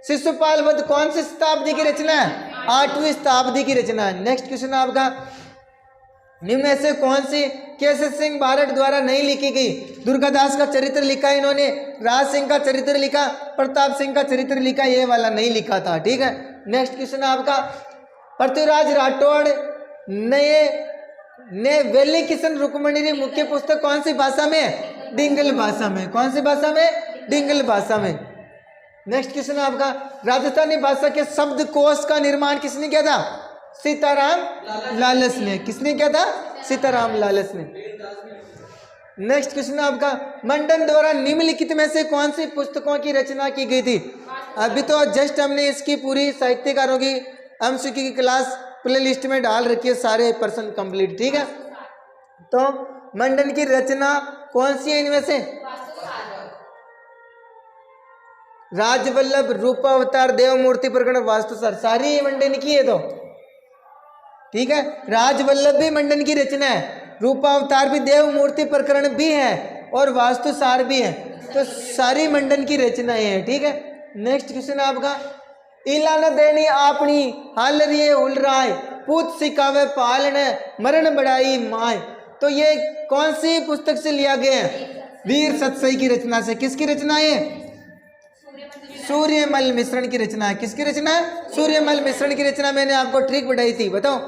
शिशुपाल वध कौन सी शताब्दी की रचना है? 8वीं शताब्दी की रचना है। नेक्स्ट क्वेश्चन आपका, निम्न में से कौन सी केसर सिंह बारठ द्वारा नहीं लिखी गई? दुर्गादास का चरित्र लिखा इन्होंने, राज सिंह का चरित्र लिखा, प्रताप सिंह का चरित्र लिखा, ये वाला नहीं लिखा था, ठीक है। नेक्स्ट क्वेश्चन आपका, पृथ्वीराज राठौड़ ने वेली किशन रुक्मणी की मुख्य पुस्तक कौन सी भाषा में? डिंगल भाषा में। कौन सी भाषा में? डिंगल भाषा में। नेक्स्ट क्वेश्चन आपका, राजस्थानी भाषा के शब्दकोश का निर्माण किसने किया था? सीताराम लालस ने। किसने किया था? सीताराम लालस ने। नेक्स्ट क्वेश्चन आपका, मंडन द्वारा निम्नलिखित में से कौन सी पुस्तकों की रचना की गई थी? अभी तो जस्ट हमने इसकी पूरी साहित्यकारों की एमसीक्यू की क्लास प्ले लिस्ट में डाल रखी है, सारे पर्सन कंप्लीट, ठीक है। तो मंडन की रचना कौन सी है इनमें से? राजवल्लभ, रूपावतार, देवमूर्ति प्रकरण, वास्तुसार, सारी मंडन की है तो, ठीक है। राजवल्लभ भी मंडन की रचना है, रूपावतार भी, देव मूर्ति प्रकरण भी है और वास्तुसार भी है, तो सारी मंडन की रचनाएं हैं, ठीक है। नेक्स्ट क्वेश्चन आपका, इला न देनी आपनी हाल रिये उलराय, पूत सिखावे पालन मरण बढ़ाई माय, तो ये कौन सी पुस्तक से लिया गया है? वीर सतसई की रचना से। किसकी रचना है? सूर्यमल मिश्रण की रचना है। किसकी रचना है? सूर्यमल मिश्रण की रचना। मैंने आपको ट्रिक बताई थी, बताओ।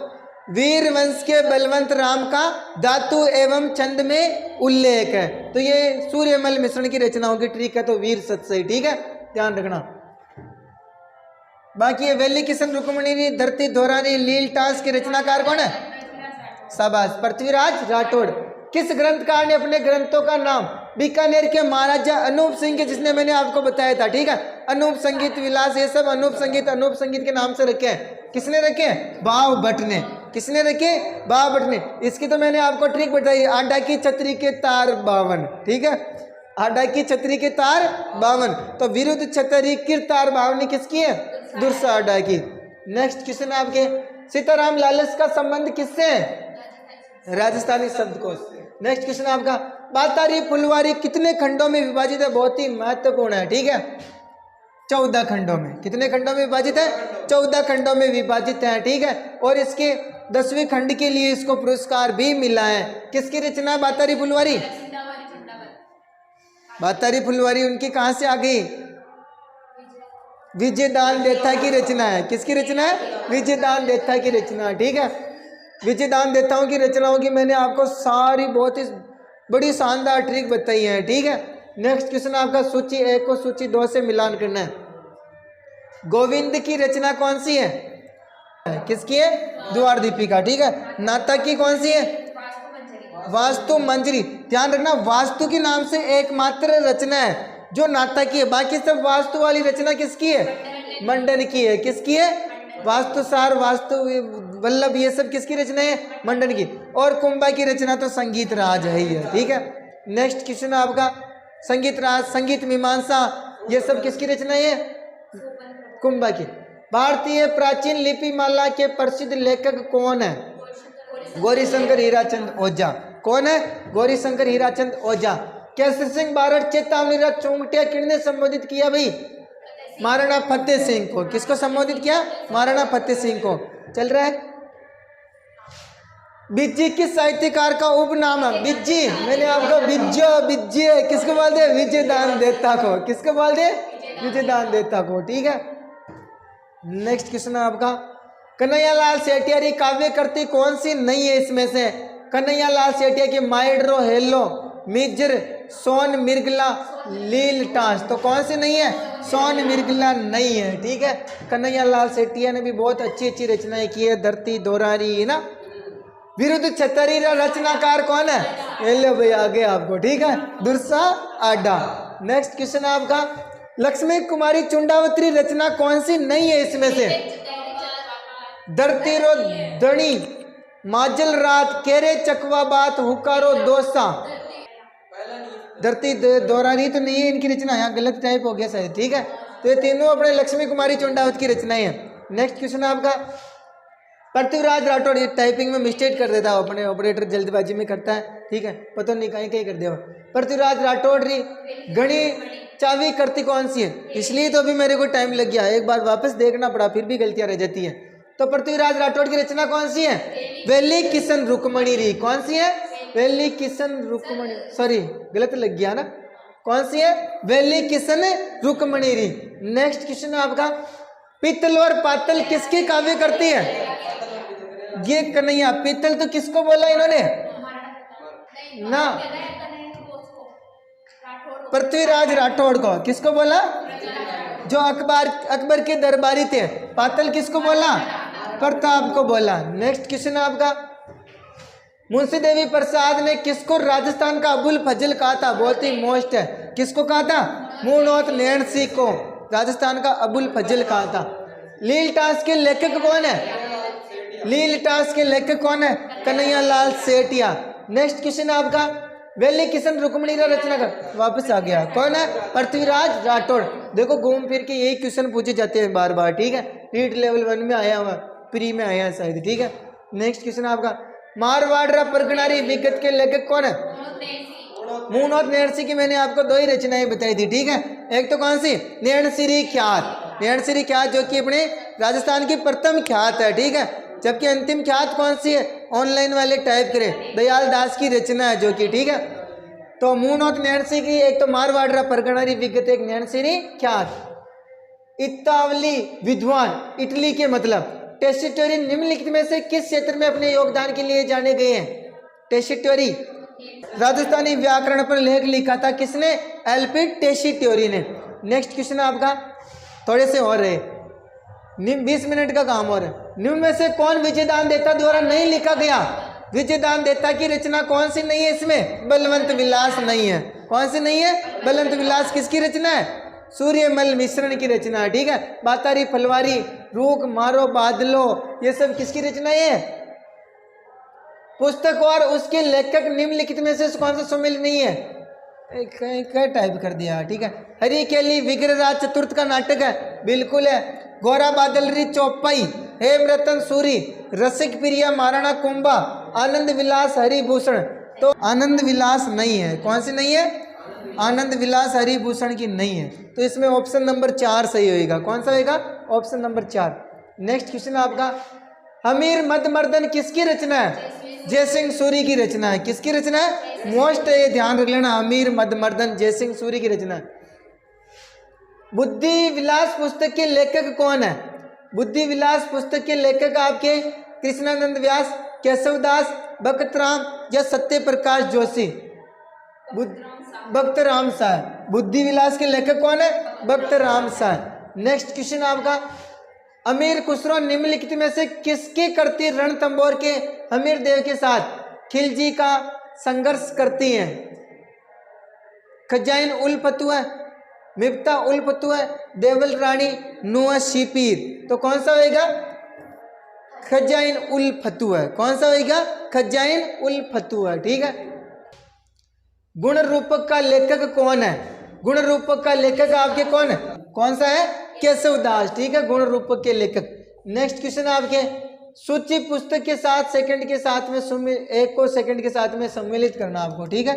वीर वंश के बलवंत राम का धातु एवं छंद में उल्लेख है, तो ये सूर्यमल मिश्रण की रचनाओं की ट्रिक है, तो वीर सतसई, ठीक है। ध्यान रखना। बाकी ये वेली किशन रुक्मणी धरती दोहरानी लील टास के रचनाकार कौन है? शाबाश, पृथ्वीराज राठौड़। किस ग्रंथकार ने अपने ग्रंथों का नाम बीकानेर के महाराजा अनूप सिंह के, जिसने मैंने आपको बताया था, ठीक है, अनूप संगीत विलास, ये सब अनूप संगीत के नाम से रखे हैं। किसने रखे हैं? बाव भट्ट ने। किसने रखे? बाव भट्ट ने। इसकी तो मैंने आपको ट्रिक बताई, आडा की छतरी के तार 52, ठीक है, आडा की छतरी के तार 52, तो विरुद्ध छतरी की तार 52 किसकी है? दुर्सा आडा की। नेक्स्ट क्वेश्चन आपके, सीताराम लालच का संबंध किससे है? राजस्थानी शब्दकोश। नेक्स्ट क्वेश्चन आपका, बातारी फुलवारी कितने खंडों में विभाजित है? बहुत ही महत्वपूर्ण है, ठीक है, 14 खंडों में। कितने खंडों में विभाजित है? 14 खंडों में विभाजित है, ठीक है, और इसके 10वें खंड के लिए इसको पुरस्कार भी मिला है। किसकी रचना है बातारी फुलवारी? बातारी फुलवारी उनकी कहां से आ गई? विजयदान देथा की रचना है। किसकी रचना है? विजयदान देथा की रचना, ठीक है। विजयदान देताओं की रचनाओं की मैंने आपको सारी बहुत ही बड़ी शानदार ट्रिक बताई है, ठीक है। नेक्स्ट क्वेश्चन आपका, सूची 1 को सूची 2 से मिलान करना है। गोविंद की रचना कौन सी है? किसकी है? द्वार दीपिका, ठीक है। नाटक की कौन सी है? वास्तु मंजरी। ध्यान रखना, वास्तु के नाम से एकमात्र रचना है जो नाटक की है, बाकी सब वास्तु वाली रचना किसकी है? मंडन की है। किसकी है? वास्तु सार, वास्तु वल्लभ, ये सब किसकी रचना है? मंडन की। और कुंभा की रचना तो संगीत राज है ही है, ठीक है। नेक्स्ट क्वेश्चन आपका, संगीत राज, संगीत मीमांसा, ये सब किसकी रचना है? कुंभा की। भारतीय प्राचीन लिपि माला के प्रसिद्ध लेखक कौन है? गौरीशंकर हीराचंद ओझा। कौन है? गौरीशंकर हीराचंद ओझा। केसर सिंह बारठ चेतावनी चौंगटिया किसने संबोधित किया भाई? महाराणा फतेह सिंह को। किसको संबोधित किया? महाराणा फतेह सिंह को। चल रहा है। बिज्जी किस साहित्यकार का उपनाम है? बिज्जी, मैंने आपको बिज्जी किसको बोल दे? विजयदान देता को। किसको बोल दे? विजयदान देता को, ठीक है। नेक्स्ट क्वेश्चन आपका, कन्हैयालाल सेठिया काव्य कृति कौन सी नहीं है इसमें से? कन्हैयालाल सेठिया की माइड्रो हेलो मिजर सोन मिर्गला लील टांस, तो कौन सी नहीं है? सोन मिर्गला नहीं है, ठीक है। कन्हैयालाल सेठिया ने भी बहुत अच्छी अच्छी रचनाएं की है, धरती दोहरारी है ना। विरुद्ध छतरी रचनाकार कौन है? हेलो भाई, आगे आपको, ठीक है, दुर्सा आडा। नेक्स्ट क्वेश्चन आपका, लक्ष्मी कुमारी चुंडावत्री रचना कौन सी नहीं है इसमें से? धरती रो धनी माजल रात केरे चकवा बात हुकारो दोसा। धरती दोहरानी तो नहीं है इनकी रचना, यहाँ गलत टाइप हो गया शायद, ठीक है। तो ये तीनों अपने लक्ष्मी कुमारी चुंडावत की रचनाएं हैं। नेक्स्ट क्वेश्चन आपका, पृथ्वीराज राठौड़, ये टाइपिंग में मिस्टेक कर देता है, अपने ऑपरेटर जल्दबाजी में करता है, ठीक है, पता नहीं कहीं कहीं कर दिया। पृथ्वीराज राठौड़ री गणी चावी करती कौन सी है? इसलिए तो अभी मेरे को टाइम लग गया, एक बार वापस देखना पड़ा, फिर भी गलतियां रह जाती हैं। तो पृथ्वीराज राठौड़ की रचना कौन सी है? वेली किशन रुक्मणी री। कौन सी है? वेली किशन रुक्मणी, सॉरी गलत लग गया ना, कौन सी है? वेली किशन रुक्मणी री। नेक्स्ट क्वेश्चन आपका, पीतल और पातल किसकी काव्य करती है? ये कन्हैया। पीतल तो किसको बोला इन्होंने ना? पृथ्वीराज राठौड़ को। किसको बोला? जो अकबर के दरबारी थे। पातल किसको बोला? प्रताप को बोला। नेक्स्ट क्वेश्चन आपका, मुंशी देवी प्रसाद ने किसको राजस्थान का अबुल फजल कहा था? बहुत ही मोस्ट है। किसको कहा था? मूनोत नैन सिंह को राजस्थान का अबुल फजल कहा था। लील टास के लेखक कौन है? लील टास के लेखक कौन है? कन्हैयालाल सेठिया। नेक्स्ट क्वेश्चन आपका, वेली किशन रुक्मणी का रचनाकार वापस आ गया, कौन है? पृथ्वीराज राठौड़। देखो घूम फिर के यही क्वेश्चन पूछे जाते हैं बार बार, ठीक है। रीट लेवल 1 में आया हुआ, प्री में आया शायद, ठीक है। नेक्स्ट क्वेश्चन आपका, मारवाड़ परगनारी विगत के लेखक कौन है? मूनोत नैणसी की मैंने आपको 2 ही रचनाएं बताई थी, ठीक है। एक तो कौन सी? नैणसिरी ख्यात। नैणसिरी ख्यात जो कि अपने राजस्थान की प्रथम ख्यात है, ठीक है। जबकि अंतिम ख्यात कौन सी है? ऑनलाइन वाले टाइप करें, दयाल दास की रचना है जो कि, ठीक है। तो मूनोत नैणसी की एक तो मारवाड़ परगनारी विगत, एक नैणसिरी ख्यात। इतावली विद्वान, इटली के मतलब। टेसिटोरी निम्नलिखित में से किस क्षेत्र में अपने योगदान के लिए जाने गए हैं? टेसिटोरी राजस्थानी व्याकरण पर लेख लिखा था किसने? एलपी टेसिटोरी ने। नेक्स्ट क्वेश्चन आपका, थोड़े से और रहे, 20 मिनट का काम और है। निम्न में से कौन विजयदान देता द्वारा नहीं लिखा गया? विजयदान देता की रचना कौन सी नहीं है? इसमें बलवंत विलास नहीं है। कौन सी नहीं है? बलवंत विलास किसकी रचना है? सूर्यमल मिश्रण की रचना है। ठीक है, बातारी फलवारी, रूख मारो बादलो, ये सब किसकी रचना है? पुस्तक और उसके लेखक निम्नलिखित में से कौन सा सम्मिलित नहीं है? क्या टाइप कर दिया? ठीक है, हरी केली विग्रहराज चतुर्थ का नाटक है, बिल्कुल है। गोरा बादल री चौपाई, हेमरतन सूरी, रसिक प्रिया महाराणा कुंभा, आनंद विलास हरिभूषण, तो आनंद विलास नहीं है। कौन सी नहीं है? आनंद विलास हरिभूषण की नहीं है। तो इसमें ऑप्शन नंबर 4 सही होएगा। कौन सा होएगा? Option number 4। नेक्स्ट क्वेश्चन आपका, हमीर मदमर्दन किसकी रचना है? जयसिंह सूरी की रचना है। किसकी रचना है? मोस्ट ये ध्यान रख लेना, हमीर मदमर्दन जयसिंह सूरी की रचना है। बुद्धि विलास पुस्तक के लेखक कौन है? बुद्धि विलास पुस्तक के लेखक आपके कृष्णानंद व्यास, केशवदास, भक्तराम या सत्य प्रकाश जोशी? भक्तराम शाह। बुद्धि विलास के लेखक कौन है? भक्तराम शाह। नेक्स्ट क्वेश्चन आपका, अमीर खुसरो निम्नलिखित में से किसकी करती रणथंबोर के हमीर देव के साथ खिलजी का संघर्ष करती हैं? खजाइन उल फतुह, मिफ्ता उल फतुह, देवल रानी, नुआ शिपीर, तो कौन सा होएगा? खजाइन उल फतुह। कौन सा होएगा? खजाइन उल फतुह। ठीक है, गुण रूपक का लेखक कौन है? गुण रूपक का लेखक आपके कौन है? कौन सा है? केशवदास। ठीक है, गुण रूपक के लेखक। नेक्स्ट क्वेश्चन आपके, सूची पुस्तक के साथ सेकंड के साथ में एक को सेकंड के साथ में सम्मिलित करना आपको। ठीक है,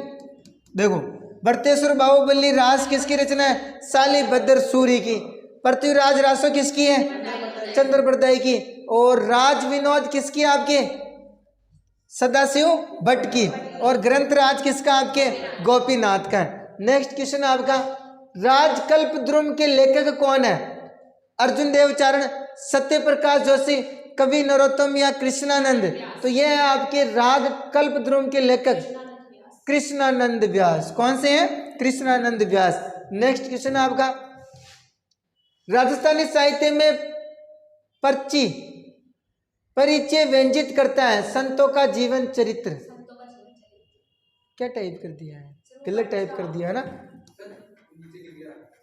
देखो, बरतेश्वर बाहुबली रास किसकी रचना है? साली बद्र सूरी की। पृथ्वीराज रासो किसकी है? चंद्र बरदाई की। और राज विनोद किसकी? आपके सदाशिव भट्ट की। और ग्रंथराज किसका? आपके गोपीनाथ का। नेक्स्ट क्वेश्चन आपका, राजकल्प द्रुम के लेखक कौन है? अर्जुन देवचारण, सत्य प्रकाश जोशी, कवि नरोत्तम या कृष्णानंद? तो ये है आपके राग कल्प द्रुम के लेखक कृष्णानंद व्यास। कौन से हैं? कृष्णानंद व्यास। नेक्स्ट क्वेश्चन आपका, राजस्थानी साहित्य में पर्ची परिचय व्यंजित करता है संतों का जीवन चरित्र? क्या टाइप कर दिया है? गलत टाइप कर दिया है ना,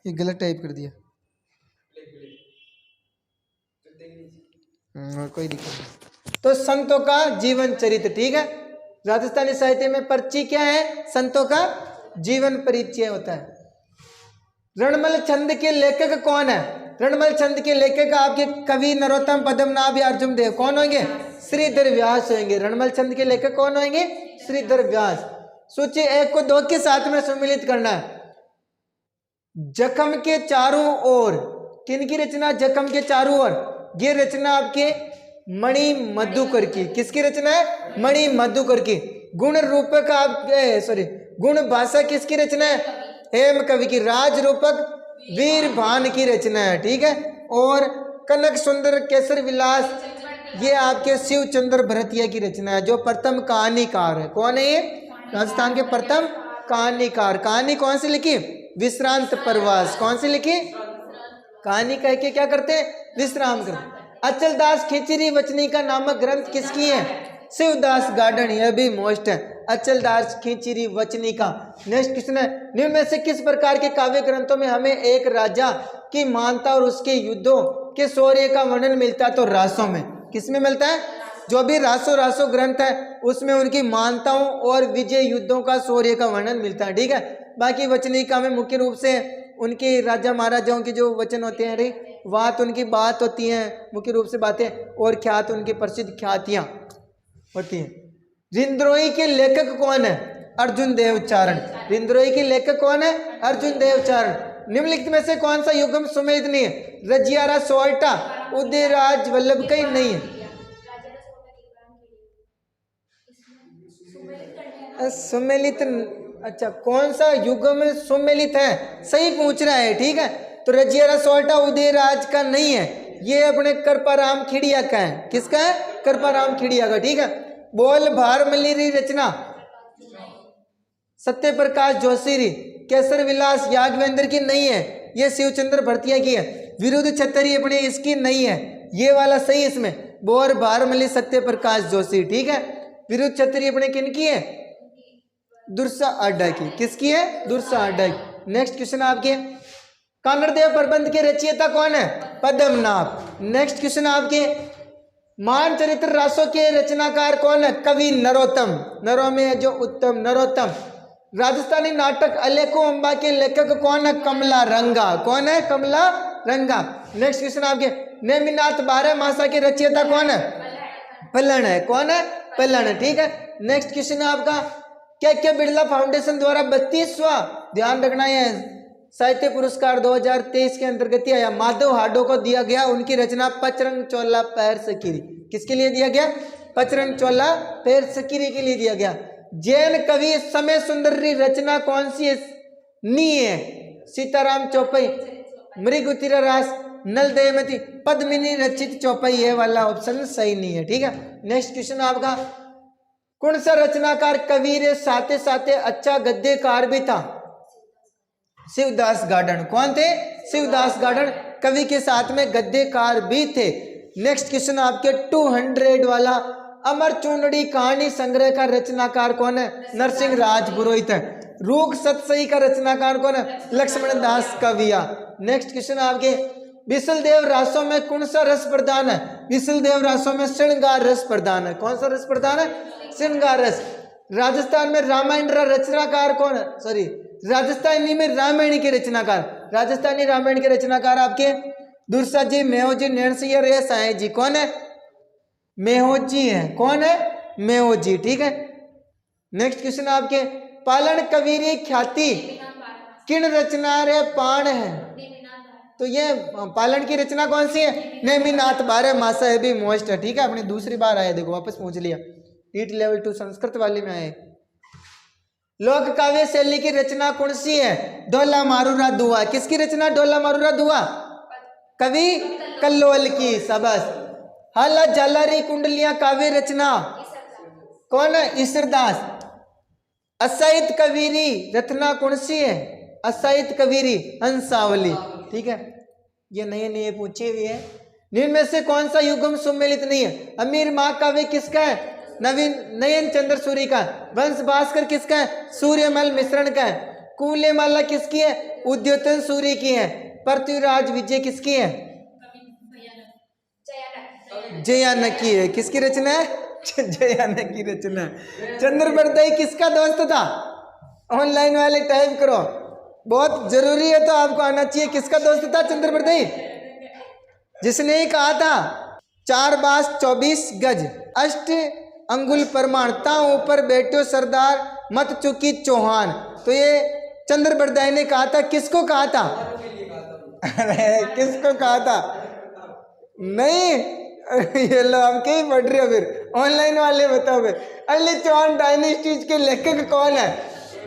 ये गलत टाइप कर दिया। कोई दिक्कत नहीं। तो संतों का जीवन चरित्र। ठीक है, राजस्थानी साहित्य में पर्ची क्या है? संतों का जीवन परिचय होता है। रणमल छंद के लेखक कौन है? रणमल छंद के लेखक आपके कवि नरोत्तम पद्मनाभ या अर्जुन देव। कौन होंगे? श्रीधर व्यास होंगे। रणमल छंद के लेखक कौन होंगे? श्रीधर व्यास। सूची 1 को 2 के साथ में सम्मिलित करना है। जख्म के चारों ओर, किनकी रचना? जख्म के चारों ओर, ये रचना आपके मणि मधुकर की। किसकी रचना है? मणि मधुकर की। गुण रूपक आपके गुण भाषा किसकी रचना है? हेम कवि की। राज रूपक वीर भान की रचना है। ठीक है, और कनक सुंदर केसर विलास ये आपके शिव चंद्र भरतिया की रचना है, जो प्रथम कहानीकार है। कौन है ये? राजस्थान के प्रथम कहानीकार। कहानी कौन सी लिखी? विश्रांत प्रवास। कौन सी लिखी? कहानी कह के क्या करते हैं? विश्राम करते। अचलदास खिचड़ी वचनिका नामक ग्रंथ किसकी है? शिवदास गार्डन। यह भी मोस्ट है, अचलदास खिचड़ी वचनिका। नेक्स्ट क्वेश्चन है, निम्न में से किस प्रकार के काव्य ग्रंथों में हमें एक राजा की मानता और उसके युद्धों के शौर्य का वर्णन मिलता है? तो रासों में। किसमें मिलता है? जो भी रासो ग्रंथ है उसमें उनकी मानताओं और विजय युद्धों का शौर्य का वर्णन मिलता है। ठीक है, बाकी वचनिका में मुख्य रूप से उनके राजा महाराजाओं के जो वचन होते हैं, अरे बात उनकी बात होती हैं, मुख्य रूप से बातें, और ख्यात उनकी प्रसिद्ध ख्यातियाँ होती हैं। रिंद्रोही के लेखक कौन है? अर्जुन देवचारण। रिंद्रोही के लेखक कौन है? अर्जुन देवचारण। निम्नलिखित में से कौन सा युग्म सुमेलित नहीं है? रजियारा, सोल्टा, उदयराज वल्लभ कहीं नहीं है। सुमेलित, अच्छा, कौन सा युग्म सुमेलित है? सही पूछ रहा है। ठीक है, तो रजियारा सोल्टा उदयराज का नहीं है, ये अपने कृपाराम खिड़िया का है। किसका है? कृपाराम खिड़िया का। ठीक है, बोल भारमल्ली रचना सत्य प्रकाश जोशी री। केसर विलास याग्वेंद्र की नहीं है, ये शिवचंद्र भरतिया की है। विरुद्ध छतरी अपने इसकी नहीं है, ये वाला सही इसमें बोर भारमली सत्यप्रकाश जोशी, ठीक है। विरुद्ध छतरी अपने किन की है? दुर्सा आड्डा की। किसकी है? दुर्सा आड्डा की। नेक्स्ट क्वेश्चन आपके, कानड़देव प्रबंध के रचयिता कौन है? पद्मनाभ। नेक्स्ट क्वेश्चन आपके, मान चरित्र रासों के रचनाकार कौन है? कवि नरोत्तम। नरों में जो उत्तम, नरोत्तम। राजस्थानी नाटक अलेको अंबा के लेखक कौन है? कमला रंगा। कौन है? कमला रंगा। नेक्स्ट क्वेश्चन आपके, नेमिनाथ 12 मासा के रचयिता कौन है? पल्लन है। कौन है? पल्लन है, ठीक है। नेक्स्ट क्वेश्चन है आपका, क्या बिरला फाउंडेशन द्वारा 32वां, ध्यान रखना है, साहित्य पुरस्कार 2023 के अंतर्गत आया माधव हाडो को दिया गया। उनकी रचना पचरंग चोला पैर सकीरी। किसके लिए दिया गया? पचरंग चोला पैर सकीरी के लिए दिया गया। जैन कवि समय सुंदरी रचना कौन सी है? नी है। सीताराम चौपाई, मृग उतिरा रास, नल दयमती, पद्मिनी रचित चौपाई, ये वाला ऑप्शन सही नहीं है, ठीक है। नेक्स्ट क्वेश्चन आपका, कौन सा रचनाकार कवि रे साथे साथे अच्छा गद्यकार भी था? शिवदास गार्डन। कौन थे? शिवदास गार्डन कवि के साथ में गद्यकार भी थे। नेक्स्ट क्वेश्चन आपके 200 वाला, अमर चूंदड़ी कहानी संग्रह का रचनाकार कौन है? नरसिंह राज पुरोहित है। रूख सतसई का रचनाकार कौन है? लक्ष्मण दास कविया। नेक्स्ट क्वेश्चन आपके, विशल देव रासों में कौन सा रस प्रधान है? विशल देव रासों में श्रृंगार रस प्रधान है। कौन सा रस प्रधान है? श्रृंगार रस। राजस्थान में रामायण रचनाकार कौन है? सॉरी, राजस्थानी में रामायण के रचनाकार, राजस्थानी रामायण के रचनाकार आपके दुर्सा जी, मेहोजी, नैणसिंह और ये साई जी। कौन है? मेहोजी है। कौन है? मेहोजी, ठीक है। नेक्स्ट क्वेश्चन आपके, पालन कवीरी ख्याति किन रचना रे पाण है? तो ये पालन की रचना कौन सी है? नेमिनाथ 12 मासा है भी मोस्ट है, ठीक है। अपनी दूसरी बार आया, देखो वापस पूछ लिया, नीट लेवल 2 संस्कृत वाले में आए। लोक काव्य शैली की रचना कौन सी है? डोला मारूरा दुआ। किसकी रचना? डोला मारूरा दुआ, कवि कल्लोल की। सबस। हाला जालारी कुंडलियां काव्य रचना कौन है? ईश्वरदास। असाहित कवीरी रचना कौन सी है? असाहित कवीरी हंसावली, ठीक है। ये नए नए पूछे हुए हैं। निम्न में से कौन सा युग्म सुमेलित नहीं है? अमीर माँ काव्य किसका है? नवीन नयन चंद्र सूरी का। वंश भास्कर किसका है? सूर्यमल मिश्रण का है। कुले माला किसकी है? उद्योतन सूरी की है। पृथ्वीराज विजय किसकी है? जयानक की है। किसकी रचना है? जयानक की रचना है। चंद्रबरदई किसका दोस्त था? ऑनलाइन वाले टाइप करो, बहुत जरूरी है, तो आपको आना चाहिए। किसका दोस्त था चंद्रबरदई? जिसने ही कहा था 4 बास 24 गज अष्ट अंगुल प्रमाण ता ऊपर बैठो सरदार मत चुकी चौहान। तो ये चंद्रबरदई ने कहा था। किसको कहा था? अरे किसको कहा था? नहीं, ये लो हम क्या ही पढ़ रहे हो फिर, ऑनलाइन वाले बताओ फिर। अली चौहान डायनेस्टीज के लेखक कौन है?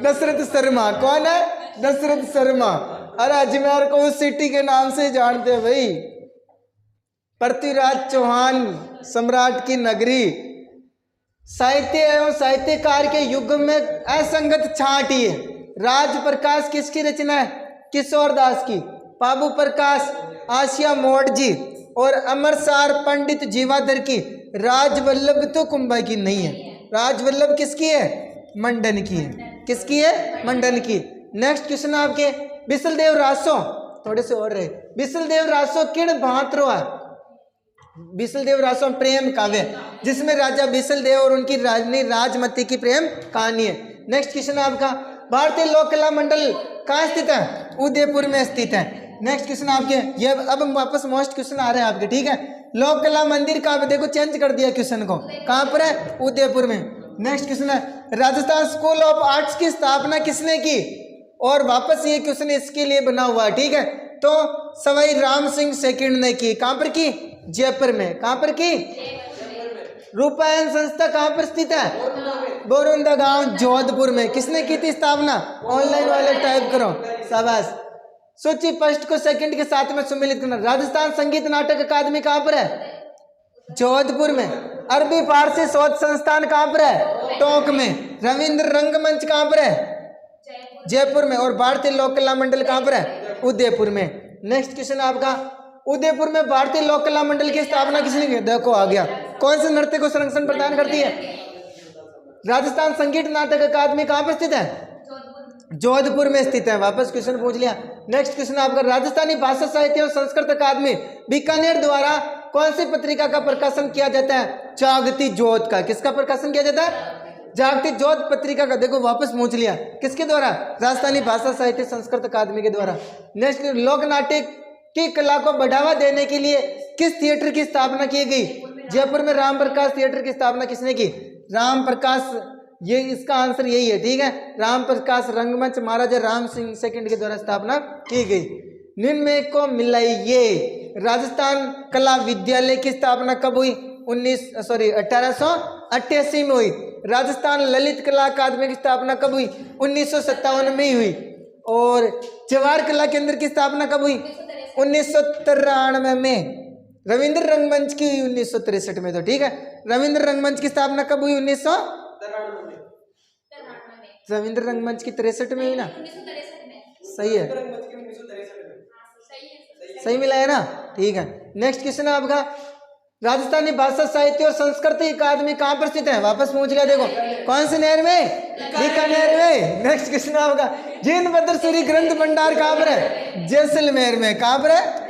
दशरथ शर्मा। कौन है? दशरथ शर्मा। अरे अजमेर को उस सिटी के नाम से जानते हैं भाई। पृथ्वीराज चौहान सम्राट की नगरी। साहित्य एवं साहित्यकार के युग में असंगत छांट है। राज प्रकाश किसकी रचना है? किशोर दास की। बाबू प्रकाश आसिया मोड़ जी और अमरसार पंडित जीवाधर की। राजवल्लभ तो कुंभा की नहीं है। राजवल्लभ किसकी है? मंडन की है। किसकी है? मंडन की। नेक्स्ट क्वेश्चन आपके, बिसलदेव रासो, थोड़े से और रहे। बिसलदेव रासो किण भांतरो है? बिसलदेव रासो प्रेम काव्य, जिसमें राजा बिसलदेव और उनकी रानी राजमती की प्रेम कहानी है। नेक्स्ट क्वेश्चन आपका, भारतीय लोक कला मंडल कहाँ स्थित है? उदयपुर में स्थित है। नेक्स्ट क्वेश्चन आपके, ये अब वापस मोस्ट क्वेश्चन आ रहे हैं आपके, ठीक है। लोक कला मंदिर का देखो चेंज कर दिया क्वेश्चन को, कहाँ पर है? उदयपुर में। नेक्स्ट क्वेश्चन है, राजस्थान स्कूल ऑफ आर्ट्स की स्थापना किसने की? और वापस ये क्वेश्चन इसके लिए बना हुआ है, ठीक है। तो सवाई राम सिंह सेकंड ने की। कहाँ पर की? जयपुर में। कहाँ पर की? रूपायन संस्था कहाँ पर स्थित है? बोरुंदा गांव जोधपुर में। किसने की थी स्थापना? ऑनलाइन वाले टाइप करो, शाबाश। सूची फर्स्ट को सेकंड के साथ में सम्मिलित करना। राजस्थान संगीत नाटक अकादमी कहाँ पर है? जोधपुर में। अरबी फारसी शोध संस्थान कहाँ पर है? टोंक में। रविंद्र रंगमंच कहाँ पर है? जयपुर में। और भारतीय लोक कला मंडल कहाँ पर है? उदयपुर में। नेक्स्ट क्वेश्चन आपका, उदयपुर में भारतीय लोक कला मंडल की स्थापना किसने की? देखो आ गया। कौन से नृत्य को संरक्षण प्रदान करती है? राजस्थान संगीत नाटक अकादमी कहाँ पर स्थित है? जोधपुर में स्थित है। वापस क्वेश्चन पूछ लिया। नेक्स्ट क्वेश्चन आपका, राजस्थानी भाषा साहित्य और संस्कृत अकादमी बीकानेर द्वारा कौन सी पत्रिका का प्रकाशन किया जाता है? जागती जोत का। किसका प्रकाशन किया जाता है? जागती जोत पत्रिका का। देखो वापस पूछ लिया, किसके द्वारा? राजस्थानी भाषा साहित्य संस्कृत अकादमी के द्वारा। नेक्स्ट, लोक नाट्य की कला को बढ़ावा देने के लिए किस थिएटर की स्थापना की गई? जयपुर में राम प्रकाश थिएटर की स्थापना किसने की? राम प्रकाश, ये इसका आंसर यही है, ठीक है। राम प्रकाश रंगमंच महाराजा राम सिंह सेकंड के द्वारा स्थापना की गई। निम्न में को मिलाइए, राजस्थान कला विद्यालय की स्थापना कब हुई? 1888 में हुई। राजस्थान ललित कला अकादमी की स्थापना कब हुई? 1957 में ही हुई। और जवाहर कला केंद्र की स्थापना कब हुई? 1993 में। रविंद्र रंगमंच की 1963 में, तो ठीक है। रविंद्र रंगमंच की स्थापना कब हुई? 1993 में। रविंद्र रंगमंच की 63 में हुई ना? सही है, सही मिला है ना? ठीक है। नेक्स्ट क्वेश्चन है आपका, राजस्थानी भाषा साहित्य और संस्कृति अकादमी कहाँ पर स्थित है? वापस पूछ लिया। देखो कौन से नहर में? बीकानेर में। नेक्स्ट क्वेश्चन आपका, जीर्ण बद्रसूरी ग्रंथ भंडार कहाँ पर है? जैसलमेर में। कहाँ पर है?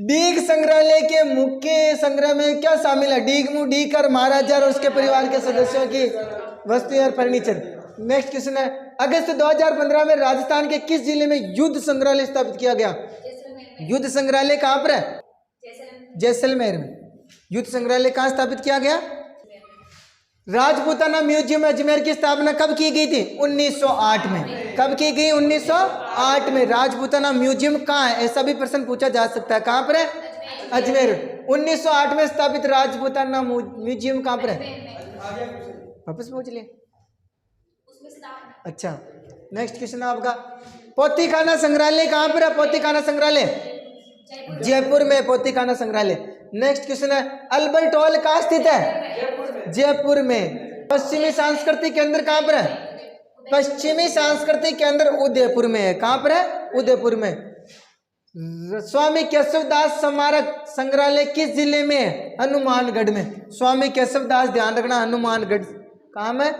डीग संग्रहालय के मुख्य संग्रह में क्या शामिल है? डीगमू डीकर महाराजा और उसके परिवार के सदस्यों की वस्तुएं और फर्नीचर। नेक्स्ट क्वेश्चन है, अगस्त 2015 में राजस्थान के किस जिले में युद्ध संग्रहालय स्थापित किया गया? युद्ध संग्रहालय कहाँ पर है? जैसलमेर में। युद्ध संग्रहालय कहाँ स्थापित किया गया? राजपूताना म्यूजियम अजमेर की स्थापना कब की गई थी? 1908 में। कब की गई? 1908 में। राजपूताना म्यूजियम कहाँ है? ऐसा भी प्रश्न पूछा जा सकता है। कहाँ पर है? अजमेर। 1908 में स्थापित राजपूताना म्यूजियम कहाँ पर है? वापस पूछ लिया। अच्छा, नेक्स्ट क्वेश्चन आपका, पोथीखाना संग्रहालय कहाँ पर है? पोथीखाना संग्रहालय जयपुर में। पोथीखाना संग्रहालय। नेक्स्ट क्वेश्चन है, अल्बर्ट हॉल कहाँ स्थित है? जयपुर में। पश्चिमी सांस्कृतिक केंद्र कहाँ पर है? पश्चिमी सांस्कृतिक केंद्र उदयपुर में है। कहाँ पर है? उदयपुर में। स्वामी केशवदास स्मारक संग्रहालय किस जिले में है? हनुमानगढ़ में। स्वामी केशवदास, ध्यान रखना, हनुमानगढ़। कहाँ में?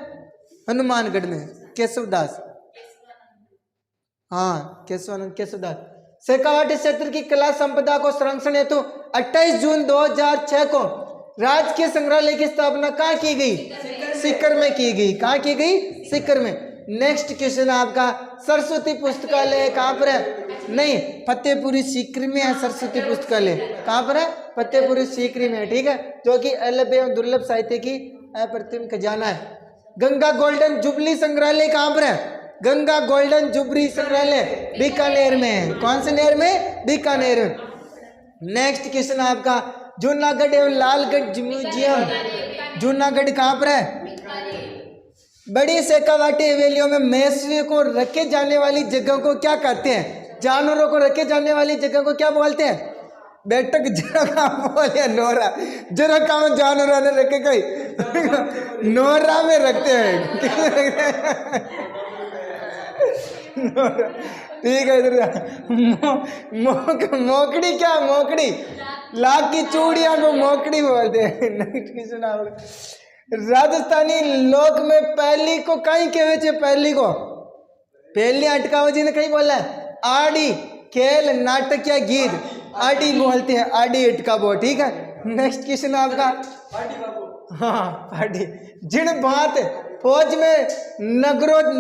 हनुमानगढ़ में। केशवदास, हाँ केशवानंद केशवदास। शेखावाटी क्षेत्र की कला संपदा को संरक्षण हेतु 28 जून 2006 को राजकीय संग्रहालय की स्थापना कहाँ की गई? सीकर में की गई। कहाँ की गई? सीकर में। नेक्स्ट क्वेश्चन आपका, सरस्वती पुस्तकालय कहाँ पर है? नहीं, फतेहपुरी सीकरी में है सरस्वती पुस्तकालय। कहाँ पर है? फतेहपुरी सीकरी में, ठीक है, जो कि अलभ एवं दुर्लभ साहित्य की अप्रतिम खजाना है। गंगा गोल्डन जुबली संग्रहालय कहाँ पर है? गंगा गोल्डन जुबली संग्रहालय बीकानेर में है। कौन से नहर में? बीकानेर। नेक्स्ट क्वेश्चन आपका, जूनागढ़ एवं लालगढ़ म्यूजियम जूनागढ़ कहाँ पर है? बड़ी शेखावाटी हवेलियों में मवेशियों को रखे जाने वाली जगह को क्या कहते हैं? जानवरों को रखे जाने वाली जगह को क्या बोलते हैं? बैठक जरा बोले नोरा, जरा काम जानवरों ने रखे गई नोरा में रखते हैं। ठीक है, इधर मोकड़ी क्या? मोकड़ी, लाख की चूड़ियां को मोकड़ी बोलते हैं। नेक्स्ट क्वेश्चन आप, राजस्थानी लोक में पहली को कहीं कहवे छे? पहली को पहली अटकाव जी ने कहीं बोला है? आड़ी, खेल, नाटक या गीत आड़ी बोलते हैं। आड़ी अटकावो, ठीक है। नेक्स्ट क्वेश्चन आपका, हाँ आड़ी। जिन बात फौज में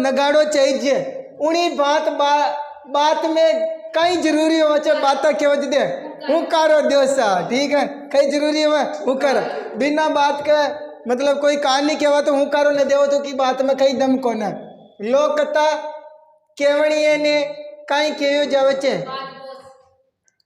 नगाड़ो चाहिए उन्हीं बात में कई जरूरी हो बात क्यों दे हुकारो दोसा, ठीक है। कई जरूरी हो हुकर, बिना बात के मतलब कोई कहानी कहवा तो हुकारो ने देवो तो की बात में कई दम कोना। लोक कथा केवड़िए ने कई केयो जावे छे?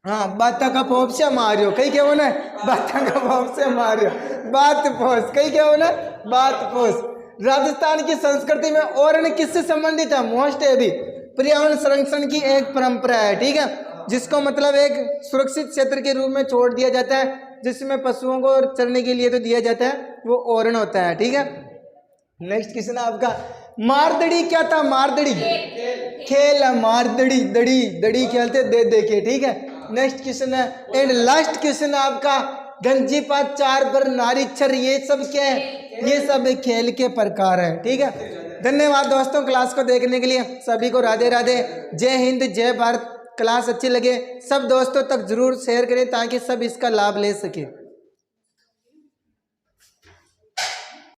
हाँ, बाता का पोप से मारियो, कई केवो ने बाता का पोप से मारियो, बात पोस, कई केवो ने बात पोस। राजस्थान की संस्कृति में ओरण किससे संबंधित है? मोस्ट है भी पर्यावरण संरक्षण की एक परंपरा है, ठीक है, जिसको मतलब एक सुरक्षित क्षेत्र के रूप में छोड़ दिया जाता है, जिसमें पशुओं को चरने के लिए तो दिया जाता है, वो ओरण होता है, ठीक है। नेक्स्ट क्वेश्चन आपका, मारदड़ी क्या था? मारदड़ी खेल है, मारदड़ी दड़ी दड़ी खेलते दे दे के, ठीक है। नेक्स्ट क्वेश्चन है एंड लास्ट क्वेश्चन है आपका, गंजीफा, चार पर, नारीक्षर, ये सब क्या है? ये सब खेल के प्रकार है, ठीक है। धन्यवाद दोस्तों क्लास को देखने के लिए, सभी को राधे राधे, जय हिंद, जय भारत। क्लास अच्छी लगे सब दोस्तों तक जरूर शेयर करें ताकि सब इसका लाभ ले सके।